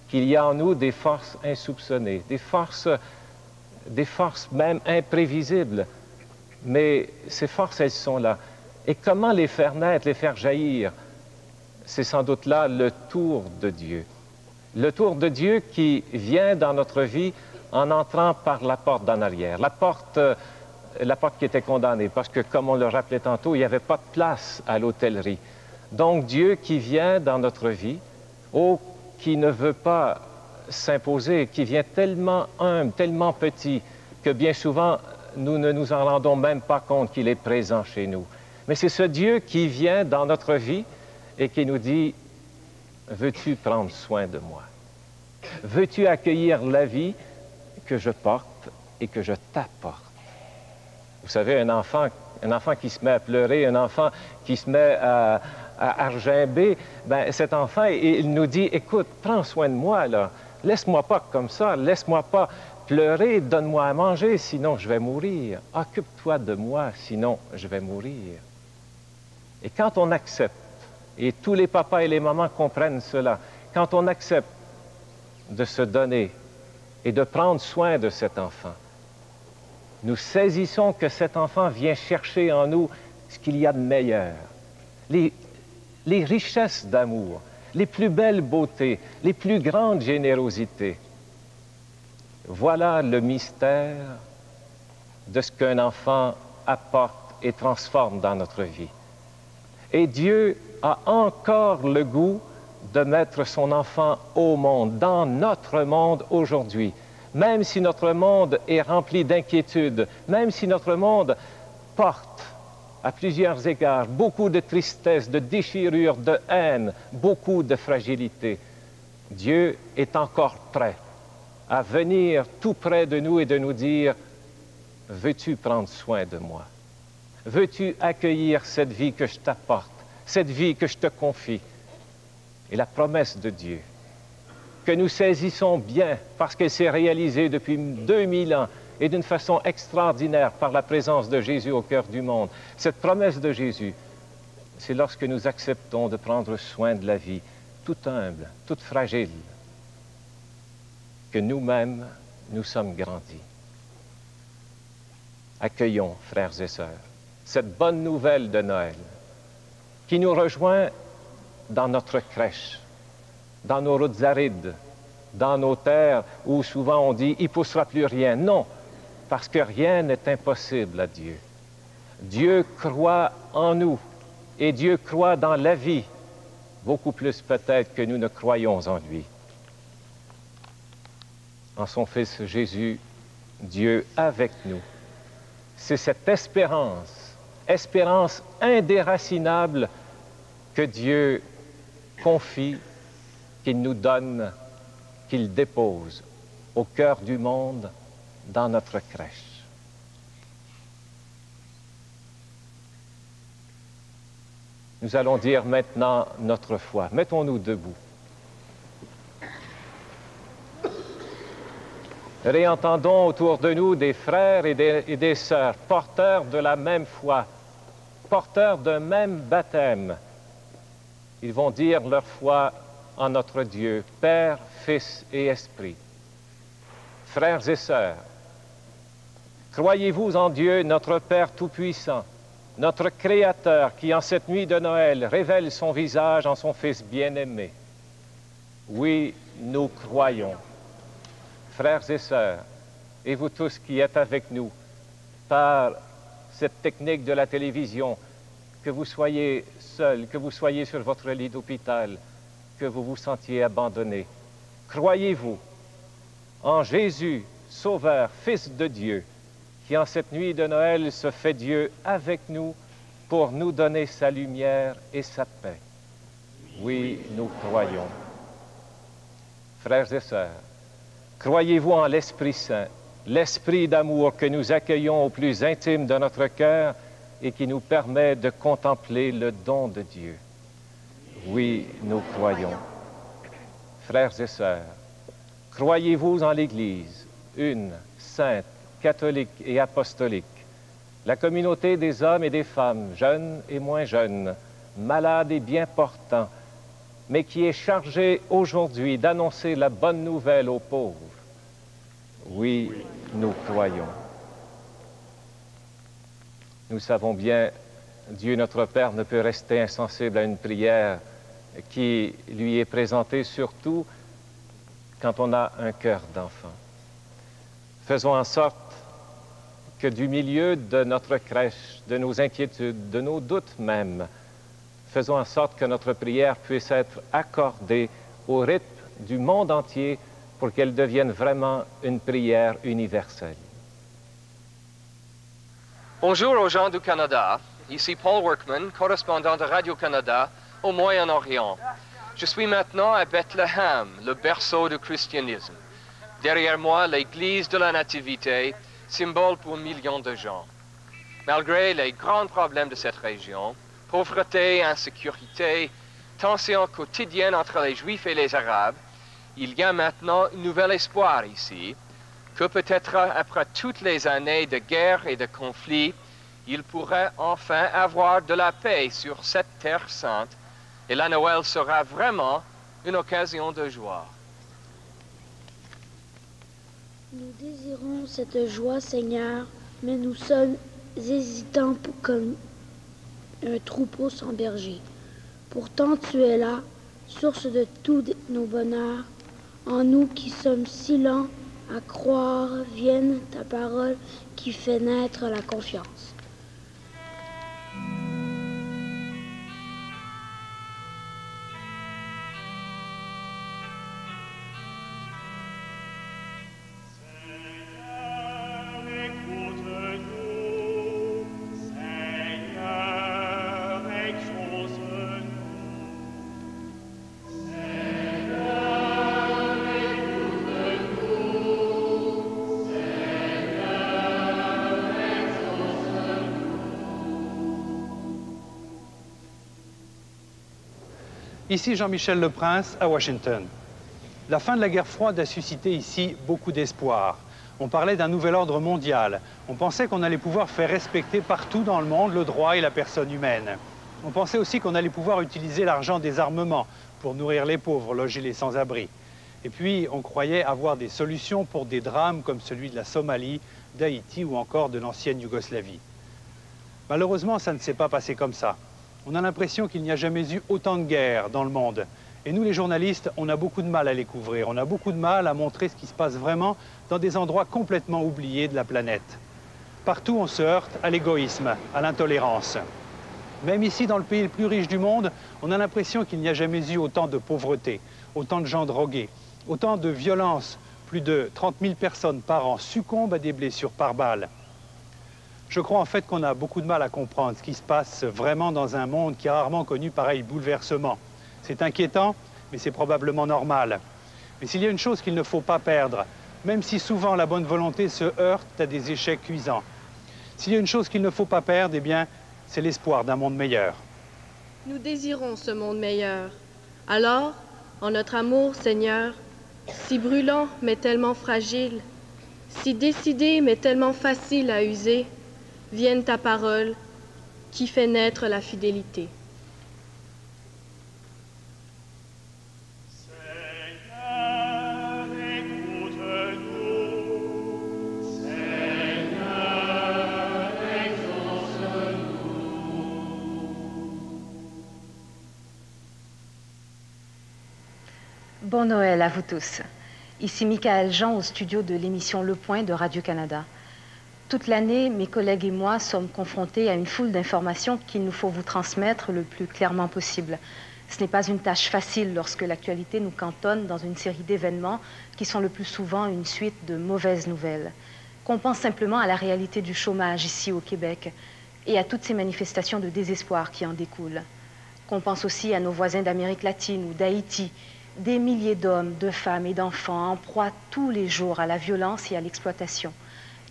qu'il y a en nous des forces insoupçonnées, des forces même imprévisibles, mais ces forces, elles sont là. Et comment les faire naître, les faire jaillir? C'est sans doute là le tour de Dieu. Le tour de Dieu qui vient dans notre vie en entrant par la porte d'en arrière, la porte qui était condamnée, parce que, comme on le rappelait tantôt, il n'y avait pas de place à l'hôtellerie. Donc, Dieu qui vient dans notre vie, qui ne veut pas s'imposer, qui vient tellement humble, tellement petit, que bien souvent, nous ne nous en rendons même pas compte qu'il est présent chez nous. Mais c'est ce Dieu qui vient dans notre vie et qui nous dit, « Veux-tu prendre soin de moi? Veux-tu accueillir la vie que je porte et que je t'apporte? » Vous savez, un enfant qui se met à pleurer, un enfant qui se met à argimber, ben cet enfant, il nous dit, « Écoute, prends soin de moi, là. Laisse-moi pas comme ça, laisse-moi pas pleurer, donne-moi à manger, sinon je vais mourir. Occupe-toi de moi, sinon je vais mourir. » Et quand on accepte, et tous les papas et les mamans comprennent cela, quand on accepte de se donner et de prendre soin de cet enfant, nous saisissons que cet enfant vient chercher en nous ce qu'il y a de meilleur, les richesses d'amour, les plus belles beautés, les plus grandes générosités. Voilà le mystère de ce qu'un enfant apporte et transforme dans notre vie. Et Dieu a encore le goût de mettre son enfant au monde, dans notre monde aujourd'hui. Même si notre monde est rempli d'inquiétudes, même si notre monde porte à plusieurs égards beaucoup de tristesse, de déchirure, de haine, beaucoup de fragilité, Dieu est encore prêt à venir tout près de nous et de nous dire « Veux-tu prendre soin de moi? Veux-tu accueillir cette vie que je t'apporte, cette vie que je te confie? Et la promesse de Dieu, que nous saisissons bien parce qu'elle s'est réalisée depuis 2000 ans et d'une façon extraordinaire par la présence de Jésus au cœur du monde. Cette promesse de Jésus, c'est lorsque nous acceptons de prendre soin de la vie, toute humble, toute fragile, que nous-mêmes, nous sommes grandis. Accueillons, frères et sœurs, cette bonne nouvelle de Noël qui nous rejoint dans notre crèche, dans nos routes arides, dans nos terres où souvent on dit « il ne poussera plus rien ». Non, parce que rien n'est impossible à Dieu. Dieu croit en nous et Dieu croit dans la vie, beaucoup plus peut-être que nous ne croyons en lui. En son Fils Jésus, Dieu avec nous. C'est cette espérance indéracinable que Dieu confie, qu'il nous donne, qu'il dépose au cœur du monde dans notre crèche. Nous allons dire maintenant notre foi. Mettons-nous debout. Réentendons autour de nous des frères et des sœurs, porteurs de la même foi, porteurs d'un même baptême. Ils vont dire leur foi en notre Dieu, Père, Fils et Esprit. Frères et sœurs, croyez-vous en Dieu, notre Père Tout-Puissant, notre Créateur, qui en cette nuit de Noël révèle son visage en son Fils bien-aimé? Oui, nous croyons. Frères et sœurs, et vous tous qui êtes avec nous par cette technique de la télévision, que vous soyez seuls, que vous soyez sur votre lit d'hôpital, que vous vous sentiez abandonné, croyez-vous en Jésus, Sauveur, Fils de Dieu, qui en cette nuit de Noël se fait Dieu avec nous pour nous donner sa lumière et sa paix? Oui, nous croyons. Frères et sœurs, croyez-vous en l'Esprit Saint, l'Esprit d'amour que nous accueillons au plus intime de notre cœur et qui nous permet de contempler le don de Dieu? Oui, nous croyons. Frères et sœurs, croyez-vous en l'Église, une, sainte, catholique et apostolique, la communauté des hommes et des femmes, jeunes et moins jeunes, malades et bien portants, mais qui est chargée aujourd'hui d'annoncer la bonne nouvelle aux pauvres? Oui, nous croyons. Nous savons bien, Dieu notre Père ne peut rester insensible à une prière qui lui est présentée surtout quand on a un cœur d'enfant. Faisons en sorte que du milieu de notre crèche, de nos inquiétudes, de nos doutes même, faisons en sorte que notre prière puisse être accordée au rythme du monde entier pour qu'elle devienne vraiment une prière universelle. Bonjour aux gens du Canada. Ici Paul Workman, correspondant de Radio-Canada au Moyen-Orient. Je suis maintenant à Bethléem, le berceau du christianisme. Derrière moi, l'église de la Nativité, symbole pour millions de gens. Malgré les grands problèmes de cette région, pauvreté, insécurité, tensions quotidiennes entre les Juifs et les Arabes, il y a maintenant un nouvel espoir ici, que peut-être après toutes les années de guerre et de conflits, il pourrait enfin avoir de la paix sur cette terre sainte, et la Noël sera vraiment une occasion de joie. Nous désirons cette joie, Seigneur, mais nous sommes hésitants comme un troupeau sans berger. Pourtant, tu es là, source de tous nos bonheurs. En nous qui sommes si lents à croire, vienne ta parole qui fait naître la confiance. Ici Jean-Michel Leprince à Washington. La fin de la guerre froide a suscité ici beaucoup d'espoir. On parlait d'un nouvel ordre mondial. On pensait qu'on allait pouvoir faire respecter partout dans le monde le droit et la personne humaine. On pensait aussi qu'on allait pouvoir utiliser l'argent des armements pour nourrir les pauvres, loger les sans-abri. Et puis, on croyait avoir des solutions pour des drames comme celui de la Somalie, d'Haïti ou encore de l'ancienne Yougoslavie. Malheureusement, ça ne s'est pas passé comme ça. On a l'impression qu'il n'y a jamais eu autant de guerres dans le monde. Et nous, les journalistes, on a beaucoup de mal à les couvrir. On a beaucoup de mal à montrer ce qui se passe vraiment dans des endroits complètement oubliés de la planète. Partout, on se heurte à l'égoïsme, à l'intolérance. Même ici, dans le pays le plus riche du monde, on a l'impression qu'il n'y a jamais eu autant de pauvreté, autant de gens drogués, autant de violence. Plus de 30 000 personnes par an succombent à des blessures par balle. Je crois en fait qu'on a beaucoup de mal à comprendre ce qui se passe vraiment dans un monde qui a rarement connu pareil bouleversement. C'est inquiétant, mais c'est probablement normal. Mais s'il y a une chose qu'il ne faut pas perdre, même si souvent la bonne volonté se heurte à des échecs cuisants, s'il y a une chose qu'il ne faut pas perdre, eh bien, c'est l'espoir d'un monde meilleur. Nous désirons ce monde meilleur. Alors, en notre amour, Seigneur, si brûlant mais tellement fragile, si décidé mais tellement facile à user, vienne ta parole qui fait naître la fidélité. Bon Noël à vous tous. Ici Michaël Jean au studio de l'émission Le Point de Radio-Canada. Toute l'année, mes collègues et moi sommes confrontés à une foule d'informations qu'il nous faut vous transmettre le plus clairement possible. Ce n'est pas une tâche facile lorsque l'actualité nous cantonne dans une série d'événements qui sont le plus souvent une suite de mauvaises nouvelles. Qu'on pense simplement à la réalité du chômage ici au Québec et à toutes ces manifestations de désespoir qui en découlent. Qu'on pense aussi à nos voisins d'Amérique latine ou d'Haïti, des milliers d'hommes, de femmes et d'enfants en proie tous les jours à la violence et à l'exploitation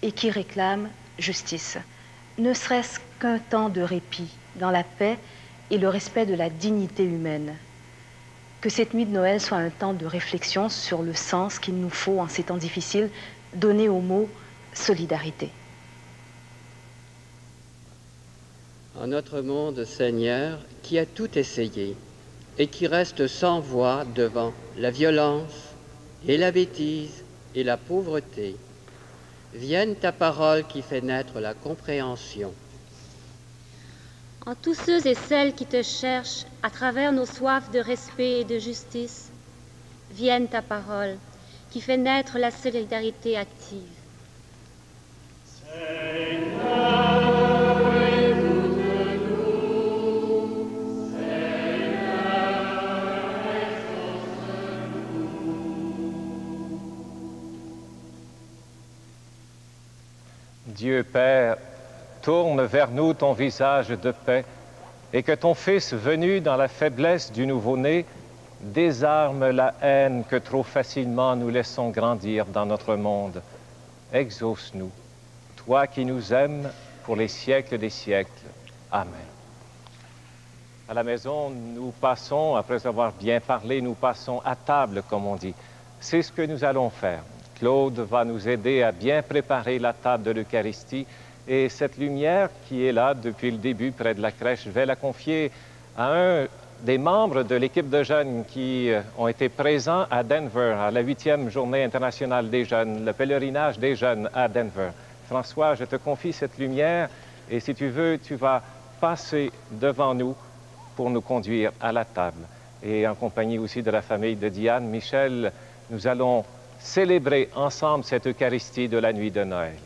et qui réclament justice, ne serait-ce qu'un temps de répit dans la paix et le respect de la dignité humaine. Que cette nuit de Noël soit un temps de réflexion sur le sens qu'il nous faut en ces temps difficiles donner au mot solidarité. En notre monde, Seigneur, qui a tout essayé et qui reste sans voix devant la violence et la bêtise et la pauvreté, vienne ta parole qui fait naître la compréhension. En tous ceux et celles qui te cherchent à travers nos soifs de respect et de justice, vienne ta parole qui fait naître la solidarité active. Dieu Père, tourne vers nous ton visage de paix et que ton Fils, venu dans la faiblesse du nouveau-né, désarme la haine que trop facilement nous laissons grandir dans notre monde. Exauce-nous, toi qui nous aimes pour les siècles des siècles. Amen. À la maison, nous passons, après avoir bien parlé, nous passons à table, comme on dit. C'est ce que nous allons faire. Claude va nous aider à bien préparer la table de l'Eucharistie et cette lumière qui est là depuis le début près de la crèche, je vais la confier à un des membres de l'équipe de jeunes qui ont été présents à Denver, à la 8e journée internationale des jeunes, le pèlerinage des jeunes à Denver. François, je te confie cette lumière et si tu veux, tu vas passer devant nous pour nous conduire à la table. Et en compagnie aussi de la famille de Diane, Michel, nous allons célébrer ensemble cette Eucharistie de la nuit de Noël.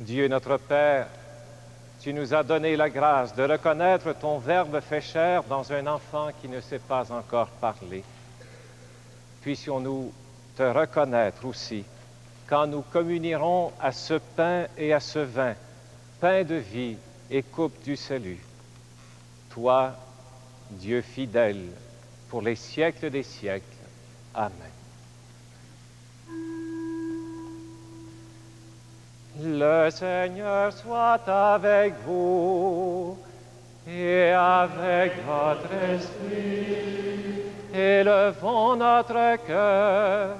Dieu notre Père, tu nous as donné la grâce de reconnaître ton Verbe fait chair dans un enfant qui ne sait pas encore parler. Puissions-nous te reconnaître aussi quand nous communierons à ce pain et à ce vin, pain de vie et coupe du salut. Toi, Dieu fidèle, pour les siècles des siècles. Amen. Le Seigneur soit avec vous et avec votre esprit. Élevons notre cœur.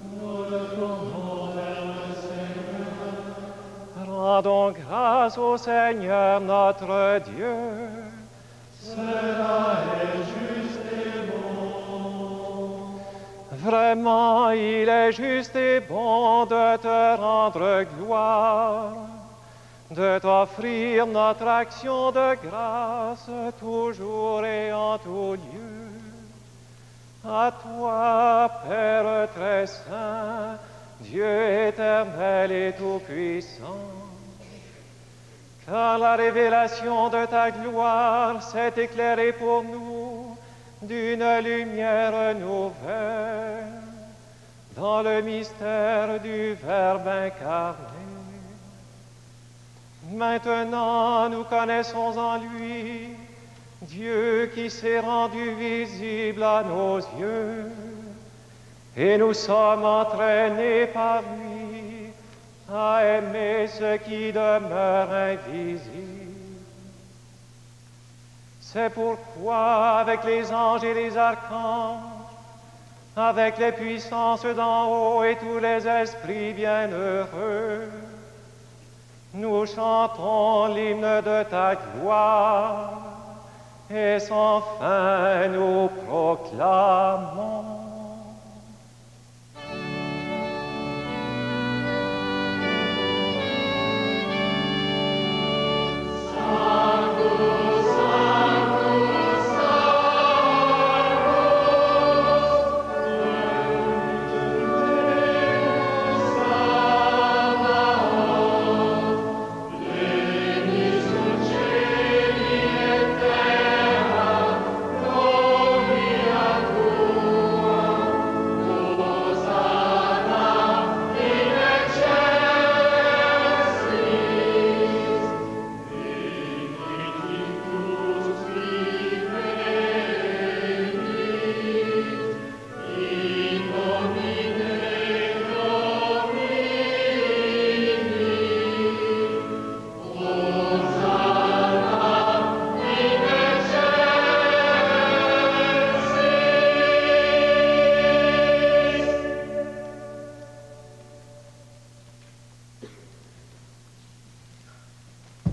Nous levons vers le Seigneur. Rendons grâce au Seigneur notre Dieu. Cela est juste et bon. Vraiment, il est juste et bon de te rendre gloire, de t'offrir notre action de grâce toujours et en tout lieu. À toi, Père très saint, Dieu éternel et tout-puissant, car la révélation de ta gloire s'est éclairée pour nous d'une lumière nouvelle dans le mystère du Verbe incarné. Maintenant, nous connaissons en lui Dieu qui s'est rendu visible à nos yeux, et nous sommes entraînés par lui à aimer ce qui demeure invisible. C'est pourquoi, avec les anges et les archanges, avec les puissances d'en haut et tous les esprits bienheureux, nous chantons l'hymne de ta gloire, et sans fin nous proclamons.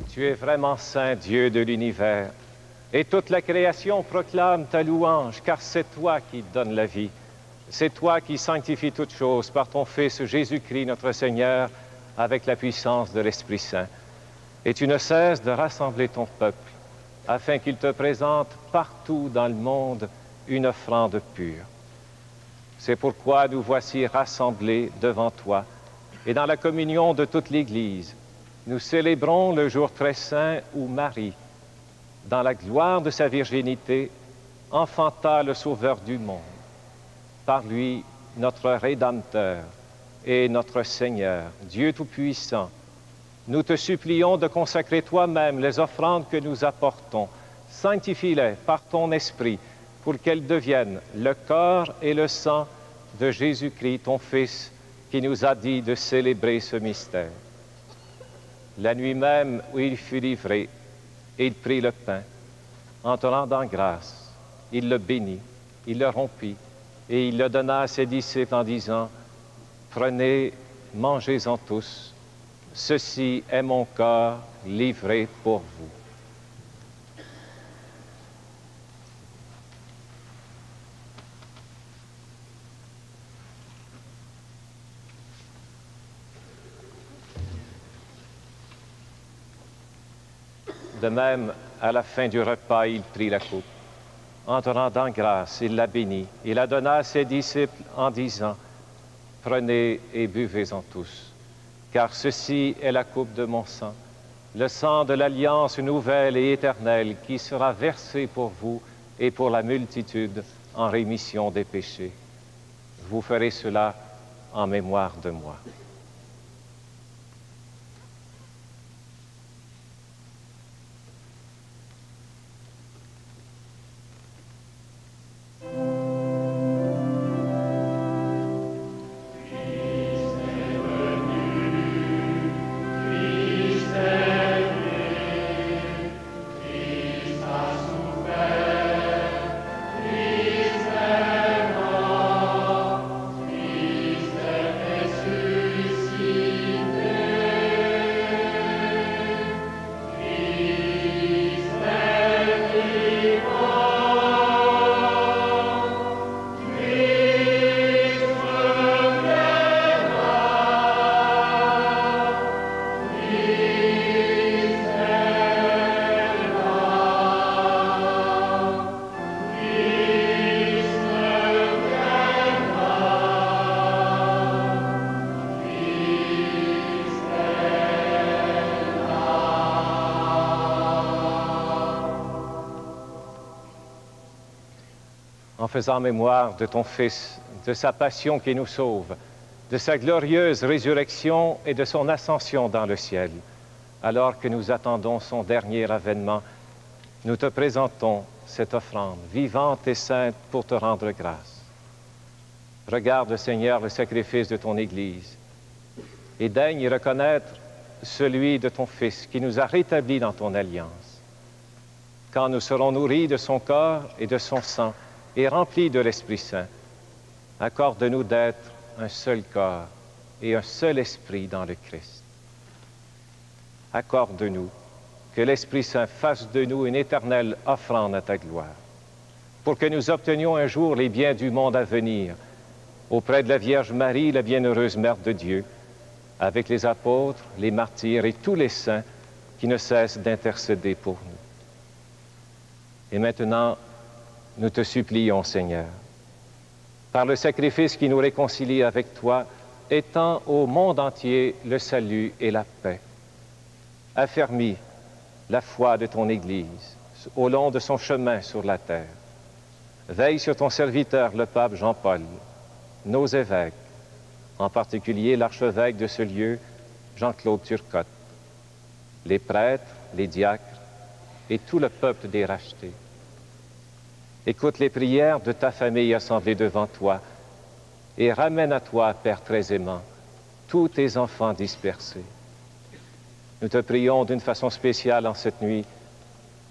Tu es vraiment saint, Dieu de l'univers, et toute la création proclame ta louange, car c'est toi qui donnes la vie. C'est toi qui sanctifies toutes choses par ton Fils Jésus-Christ, notre Seigneur, avec la puissance de l'Esprit Saint. Et tu ne cesses de rassembler ton peuple, afin qu'il te présente partout dans le monde une offrande pure. C'est pourquoi nous voici rassemblés devant toi, et dans la communion de toute l'Église, nous célébrons le jour très saint où Marie, dans la gloire de sa virginité, enfanta le Sauveur du monde. Par lui, notre Rédempteur et notre Seigneur, Dieu Tout-Puissant, nous te supplions de consacrer toi-même les offrandes que nous apportons. Sanctifie-les par ton Esprit pour qu'elles deviennent le corps et le sang de Jésus-Christ, ton Fils, qui nous a dit de célébrer ce mystère. La nuit même où il fut livré, il prit le pain. En te rendant grâce, il le bénit, il le rompit, et il le donna à ses disciples en disant, « Prenez, mangez-en tous. Ceci est mon corps livré pour vous. » De même, à la fin du repas, il prit la coupe. En te rendant grâce, il la bénit. Il la donna à ses disciples en disant, « Prenez et buvez-en tous. car ceci est la coupe de mon sang, le sang de l'alliance nouvelle et éternelle qui sera versé pour vous et pour la multitude en rémission des péchés. Vous ferez cela en mémoire de moi. En faisant mémoire de ton Fils, de sa passion qui nous sauve, de sa glorieuse résurrection et de son ascension dans le ciel, alors que nous attendons son dernier avènement, nous te présentons cette offrande vivante et sainte pour te rendre grâce. Regarde, Seigneur, le sacrifice de ton Église et daigne y reconnaître celui de ton Fils qui nous a rétablis dans ton alliance. Quand nous serons nourris de son corps et de son sang et remplis de l'Esprit Saint, accorde-nous d'être un seul corps et un seul esprit dans le Christ. Accorde-nous que l'Esprit Saint fasse de nous une éternelle offrande à ta gloire, pour que nous obtenions un jour les biens du monde à venir, auprès de la Vierge Marie, la bienheureuse Mère de Dieu, avec les apôtres, les martyrs et tous les saints qui ne cessent d'intercéder pour nous. Et maintenant, nous te supplions, Seigneur, par le sacrifice qui nous réconcilie avec toi, étends au monde entier le salut et la paix. Affermis la foi de ton Église au long de son chemin sur la terre. Veille sur ton serviteur, le pape Jean-Paul, nos évêques, en particulier l'archevêque de ce lieu, Jean-Claude Turcotte, les prêtres, les diacres et tout le peuple des rachetés. Écoute les prières de ta famille assemblée devant toi et ramène à toi, Père très aimant, tous tes enfants dispersés. Nous te prions d'une façon spéciale en cette nuit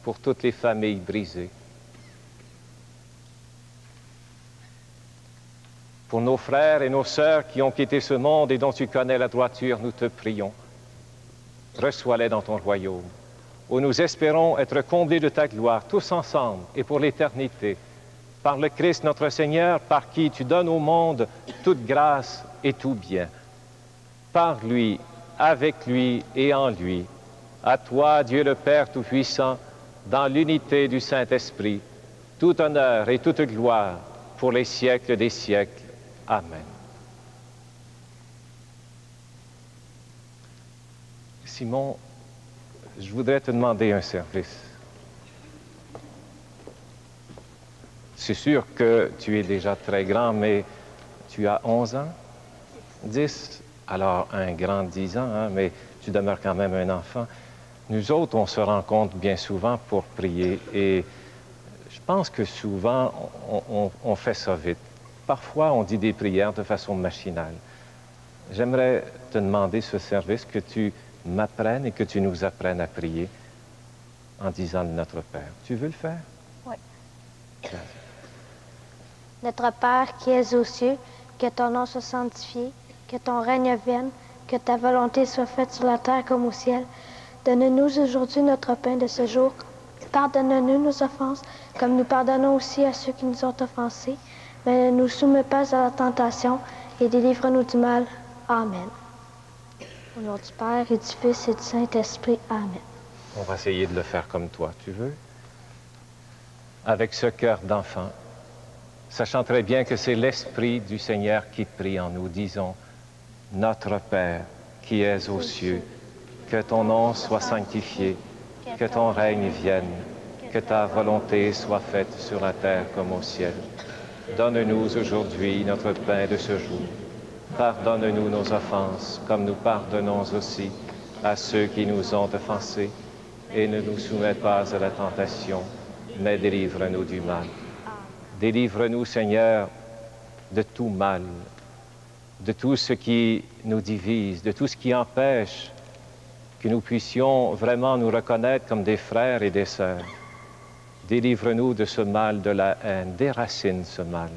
pour toutes les familles brisées. Pour nos frères et nos sœurs qui ont quitté ce monde et dont tu connais la droiture, nous te prions. Reçois-les dans ton royaume, où nous espérons être comblés de ta gloire, tous ensemble et pour l'éternité, par le Christ notre Seigneur, par qui tu donnes au monde toute grâce et tout bien. Par lui, avec lui et en lui, à toi, Dieu le Père Tout-Puissant, dans l'unité du Saint-Esprit, tout honneur et toute gloire pour les siècles des siècles. Amen. Simon, je voudrais te demander un service. C'est sûr que tu es déjà très grand, mais tu as 11 ans, 10, alors un grand 10 ans, hein, mais tu demeures quand même un enfant. Nous autres, on se rencontre bien souvent pour prier et je pense que souvent, on fait ça vite. Parfois, on dit des prières de façon machinale. J'aimerais te demander ce service, que tu m'apprennes et que tu nous apprennes à prier en disant Notre Père. Tu veux le faire? Oui. Notre Père qui es aux cieux, que ton nom soit sanctifié, que ton règne vienne, que ta volonté soit faite sur la terre comme au ciel. Donne-nous aujourd'hui notre pain de ce jour. Pardonne-nous nos offenses, comme nous pardonnons aussi à ceux qui nous ont offensés. Mais ne nous soumets pas à la tentation et délivre-nous du mal. Amen. Au nom du Père et du Fils et du Saint-Esprit. Amen. On va essayer de le faire comme toi, tu veux? Avec ce cœur d'enfant, sachant très bien que c'est l'Esprit du Seigneur qui prie en nous, disons, Notre Père qui es aux cieux, que ton nom soit sanctifié, que ton règne vienne, que ta volonté soit faite sur la terre comme au ciel. Donne-nous aujourd'hui notre pain de ce jour. Pardonne-nous nos offenses, comme nous pardonnons aussi à ceux qui nous ont offensés, et ne nous soumets pas à la tentation, mais délivre-nous du mal. Délivre-nous, Seigneur, de tout mal, de tout ce qui nous divise, de tout ce qui empêche que nous puissions vraiment nous reconnaître comme des frères et des sœurs. Délivre-nous de ce mal de la haine, déracine ce mal,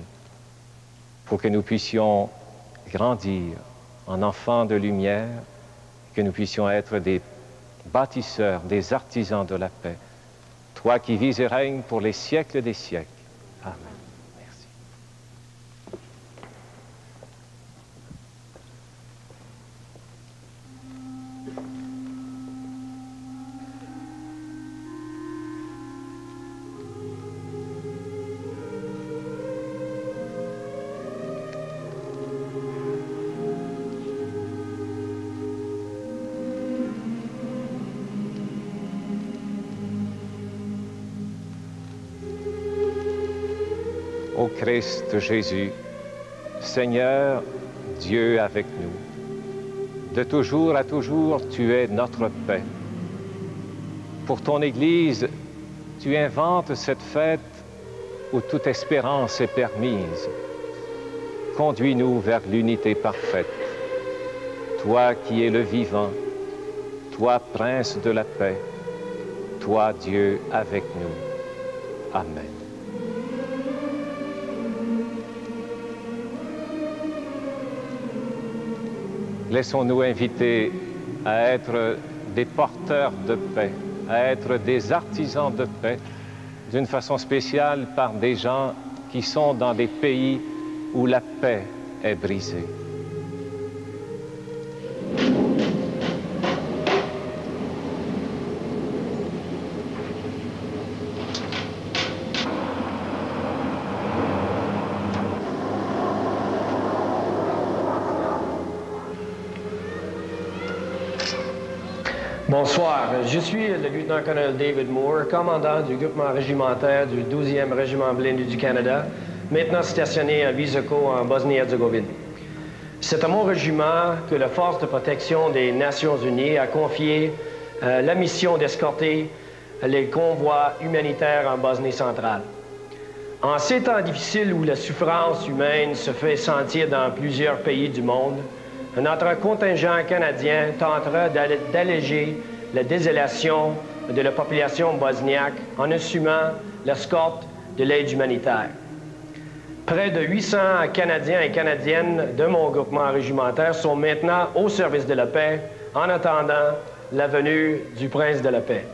pour que nous puissions grandir en enfants de lumière, que nous puissions être des bâtisseurs, des artisans de la paix. Toi qui vis et règnes pour les siècles des siècles. Amen. Merci. Ô Christ Jésus, Seigneur, Dieu avec nous, de toujours à toujours, tu es notre paix. Pour ton Église, tu inventes cette fête où toute espérance est permise. Conduis-nous vers l'unité parfaite. Toi qui es le vivant, toi Prince de la paix, toi Dieu avec nous. Amen. Laissons-nous inviter à être des porteurs de paix, à être des artisans de paix, d'une façon spéciale par des gens qui sont dans des pays où la paix est brisée. Bonsoir, je suis le lieutenant-colonel David Moore, commandant du groupement régimentaire du 12e régiment blindé du Canada, maintenant stationné à Visoko en Bosnie-Herzégovine. C'est à mon régiment que la Force de protection des Nations unies a confié la mission d'escorter les convois humanitaires en Bosnie centrale. En ces temps difficiles où la souffrance humaine se fait sentir dans plusieurs pays du monde, notre contingent canadien tentera d'alléger la désolation de la population bosniaque en assumant l'escorte de l'aide humanitaire. Près de 800 Canadiens et Canadiennes de mon groupement régimentaire sont maintenant au service de la paix en attendant la venue du Prince de la paix.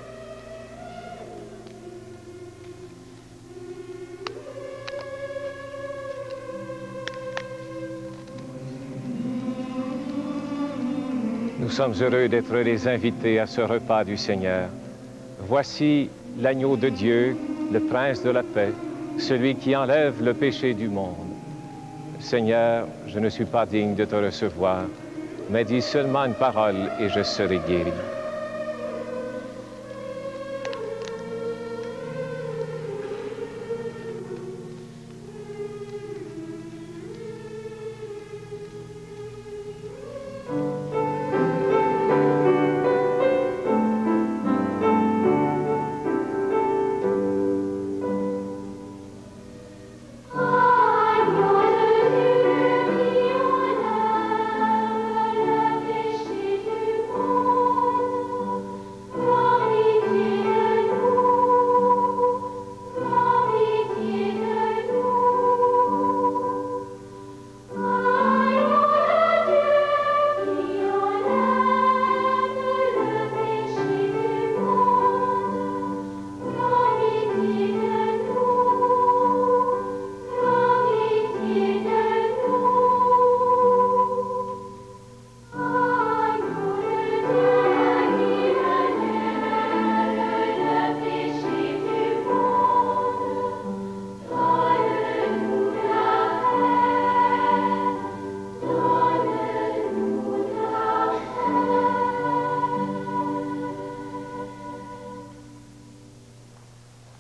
Nous sommes heureux d'être les invités à ce repas du Seigneur. Voici l'agneau de Dieu, le Prince de la paix, celui qui enlève le péché du monde. Seigneur, je ne suis pas digne de te recevoir, mais dis seulement une parole et je serai guéri.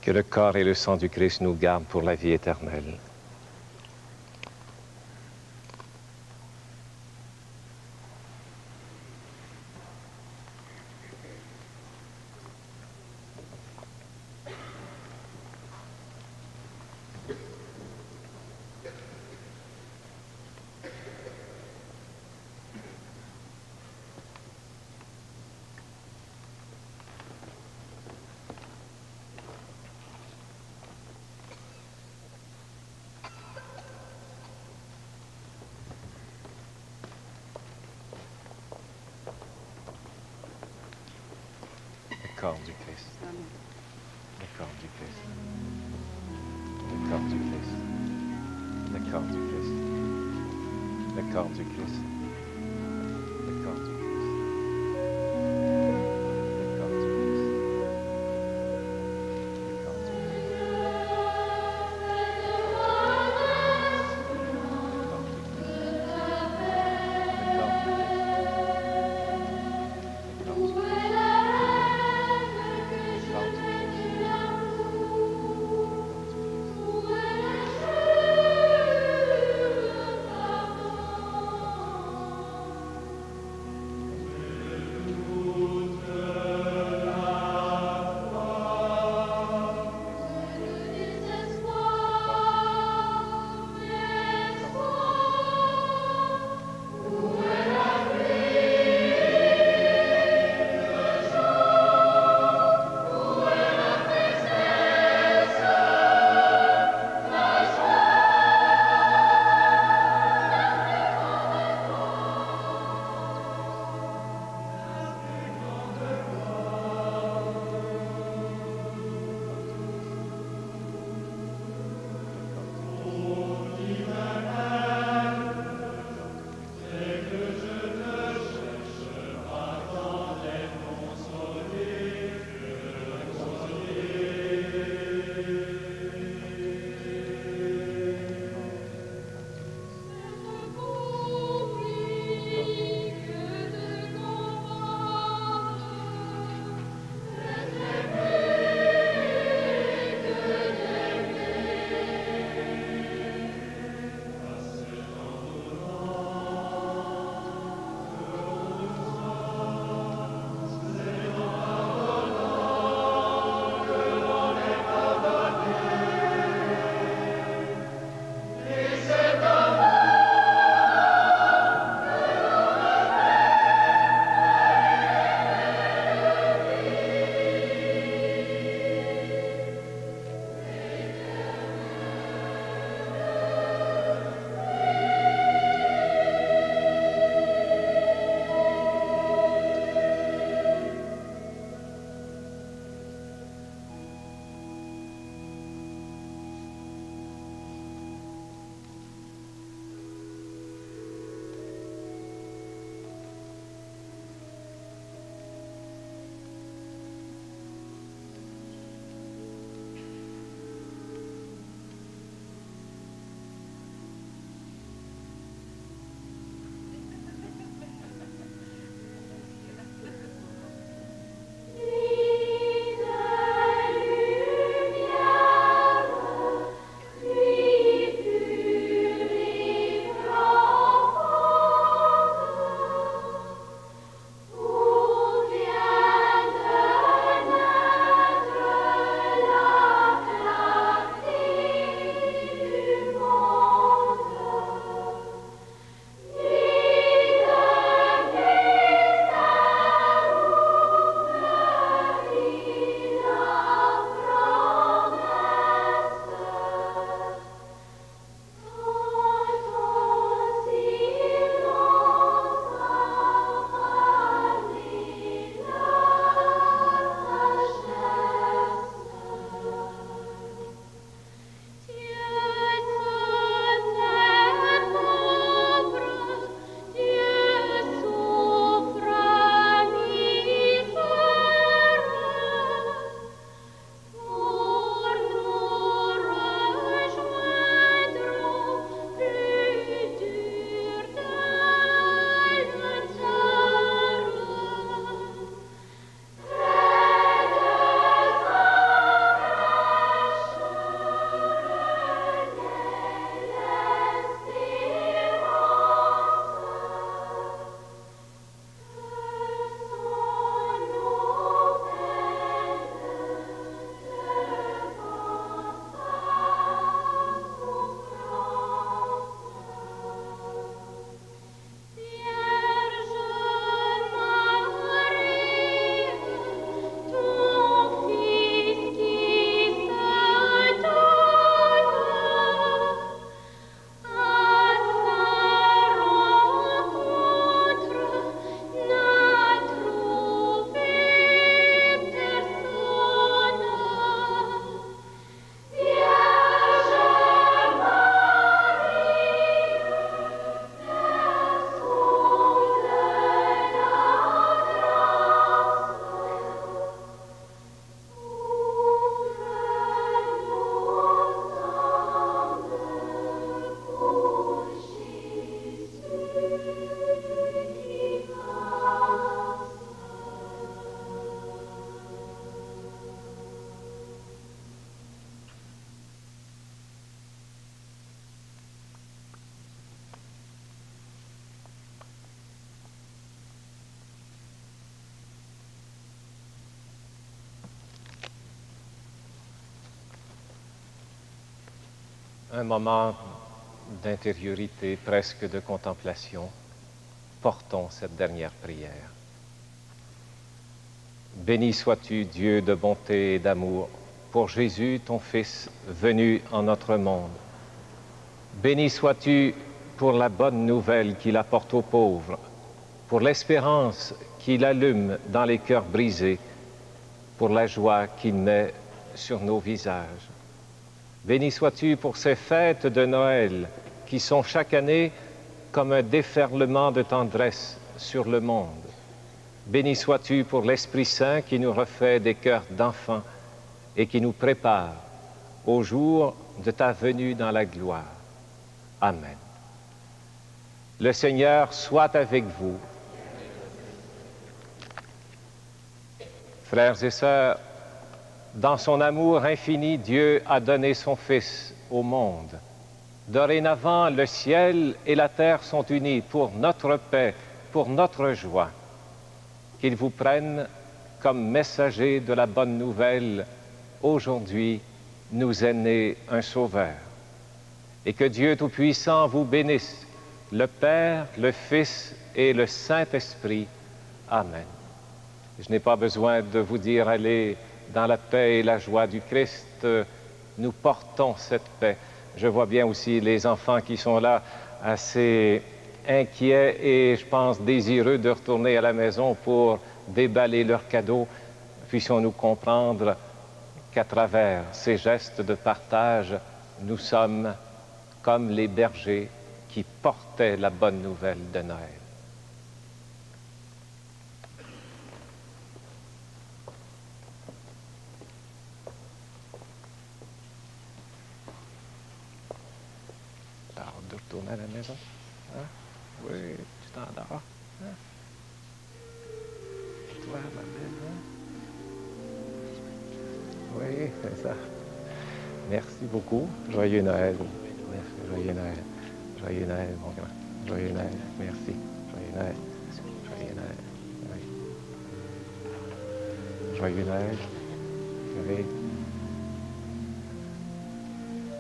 Que le corps et le sang du Christ nous gardent pour la vie éternelle. Le corps du Christ. Le corps du Christ. Le corps du Christ. Le corps du Christ. Le corps du Christ. Le corps du Christ. un moment d'intériorité, presque de contemplation, portons cette dernière prière. Béni sois-tu, Dieu de bonté et d'amour, pour Jésus, ton Fils, venu en notre monde. Béni sois-tu pour la bonne nouvelle qu'il apporte aux pauvres, pour l'espérance qu'il allume dans les cœurs brisés, pour la joie qu'il met sur nos visages. Béni sois-tu pour ces fêtes de Noël qui sont chaque année comme un déferlement de tendresse sur le monde. Béni sois-tu pour l'Esprit Saint qui nous refait des cœurs d'enfants et qui nous prépare au jour de ta venue dans la gloire. Amen. Le Seigneur soit avec vous. Frères et sœurs, dans son amour infini, Dieu a donné son Fils au monde. Dorénavant, le ciel et la terre sont unis pour notre paix, pour notre joie. Qu'il vous prenne comme messager de la bonne nouvelle. Aujourd'hui, nous est né un Sauveur. Et que Dieu Tout-Puissant vous bénisse, le Père, le Fils et le Saint-Esprit. Amen. Je n'ai pas besoin de vous dire, allez dans la paix et la joie du Christ. Nous portons cette paix. Je vois bien aussi les enfants qui sont là assez inquiets et, je pense, désireux de retourner à la maison pour déballer leurs cadeaux. Puissions-nous comprendre qu'à travers ces gestes de partage, nous sommes comme les bergers qui portaient la bonne nouvelle de Noël. De retourner à la maison? Hein? Oui, tu t'endors. Hein? Toi, ma belle, hein? Oui, c'est ça. Merci beaucoup. Joyeux Noël. Merci. Joyeux Noël. Joyeux Noël, mon grand. Joyeux Noël. Merci. Joyeux Noël. Joyeux Noël. Oui. Joyeux Noël. Oui.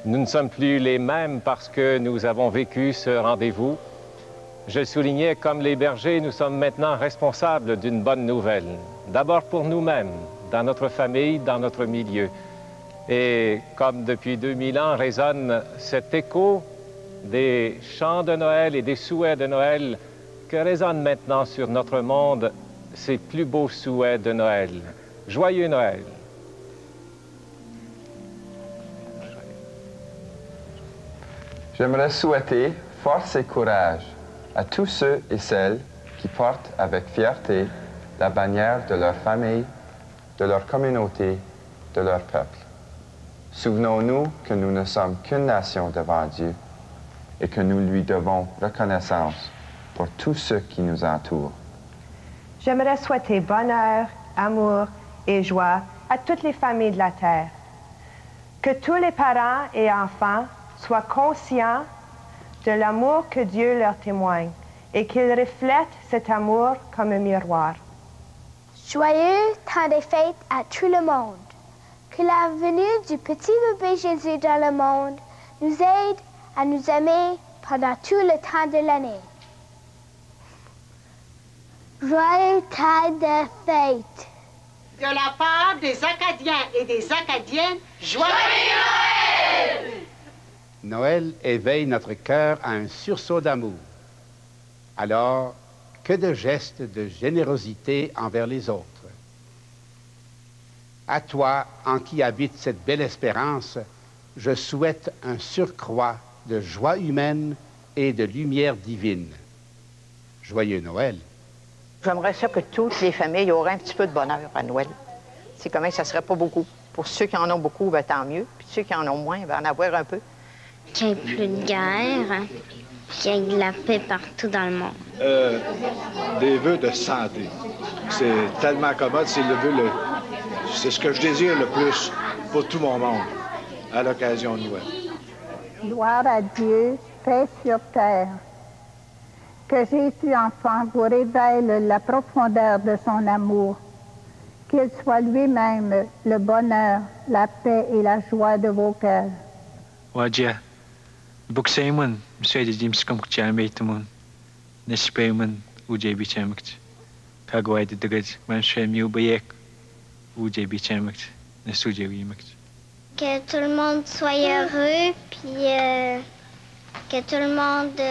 Nous ne sommes plus les mêmes parce que nous avons vécu ce rendez-vous. Je le soulignais, comme les bergers, nous sommes maintenant responsables d'une bonne nouvelle. D'abord pour nous-mêmes, dans notre famille, dans notre milieu. Et comme depuis 2000 ans résonne cet écho des chants de Noël et des souhaits de Noël que résonnent maintenant sur notre monde ces plus beaux souhaits de Noël. Joyeux Noël! J'aimerais souhaiter force et courage à tous ceux et celles qui portent avec fierté la bannière de leur famille, de leur communauté, de leur peuple. Souvenons-nous que nous ne sommes qu'une nation devant Dieu et que nous lui devons reconnaissance pour tous ceux qui nous entourent. J'aimerais souhaiter bonheur, amour et joie à toutes les familles de la terre. Que tous les parents et enfants soient conscients de l'amour que Dieu leur témoigne et qu'ils reflètent cet amour comme un miroir. Joyeux temps des fêtes à tout le monde. Que la venue du petit bébé Jésus dans le monde nous aide à nous aimer pendant tout le temps de l'année. Joyeux temps de fête. De la part des Acadiens et des Acadiennes, joyeux Noël! Noël éveille notre cœur à un sursaut d'amour. Alors, que de gestes de générosité envers les autres. À toi, en qui habite cette belle espérance, je souhaite un surcroît de joie humaine et de lumière divine. Joyeux Noël! J'aimerais ça que toutes les familles auraient un petit peu de bonheur à Noël. C'est quand même, ça serait pas beaucoup. Pour ceux qui en ont beaucoup, ben, tant mieux. Puis ceux qui en ont moins, ben, en avoir un peu. Qu'il n'y ait plus de guerre, qu'il y ait de la paix partout dans le monde. Des vœux de santé. C'est tellement commode, c'est ce que je désire le plus pour tout mon monde à l'occasion de Noël. Gloire à Dieu, paix sur terre. Que Jésus enfant vous révèle la profondeur de son amour. Qu'il soit lui-même le bonheur, la paix et la joie de vos cœurs. Wadia, Buksemun, Mswede James Komkchametamun, Nespayman, UJB Chamakt, Kagwai the Dugget, Manshem Ubayek, UJB Chamakt, Nesuja Wimakt. Que tout le monde soit heureux, puis que tout le monde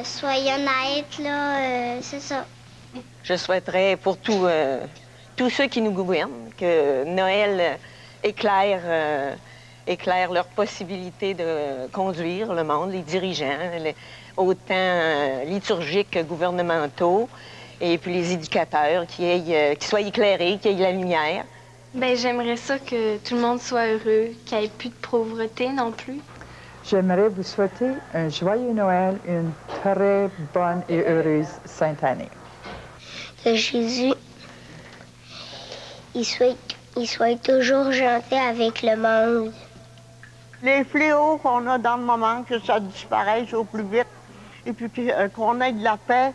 soit honnête, là, c'est ça. Je souhaiterais pour tous ceux qui nous gouvernent que Noël éclaire leurs possibilités de conduire le monde, les dirigeants, autant liturgiques que gouvernementaux, et puis les éducateurs, qui soient éclairés, qu'il y ait la lumière. Bien, j'aimerais ça que tout le monde soit heureux, qu'il n'y ait plus de pauvreté non plus. J'aimerais vous souhaiter un joyeux Noël, une très bonne et heureuse Sainte Année. Que Jésus, il soit toujours gentil avec le monde. Les fléaux qu'on a dans le moment, que ça disparaisse au plus vite, et puis qu'on ait de la paix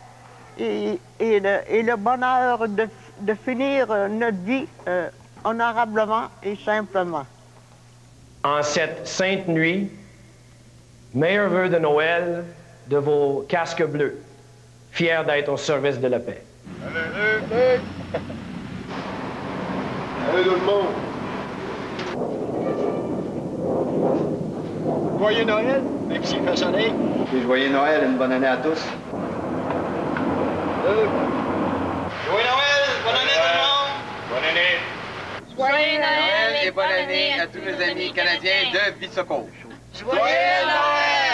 et le bonheur de finir notre vie honorablement et simplement. En cette sainte nuit, meilleurs vœux de Noël de vos casques bleus, fiers d'être au service de la paix. Allez! Allez tout le monde! Joyeux Noël, même s'il fait sonner. Et joyeux Noël, une bonne année à tous. Joyeux Noël, bonne année tout le monde! Bonne année! Joyeux Noël et bonne année à tous nos amis canadiens de Bissoko. Joyeux Noël!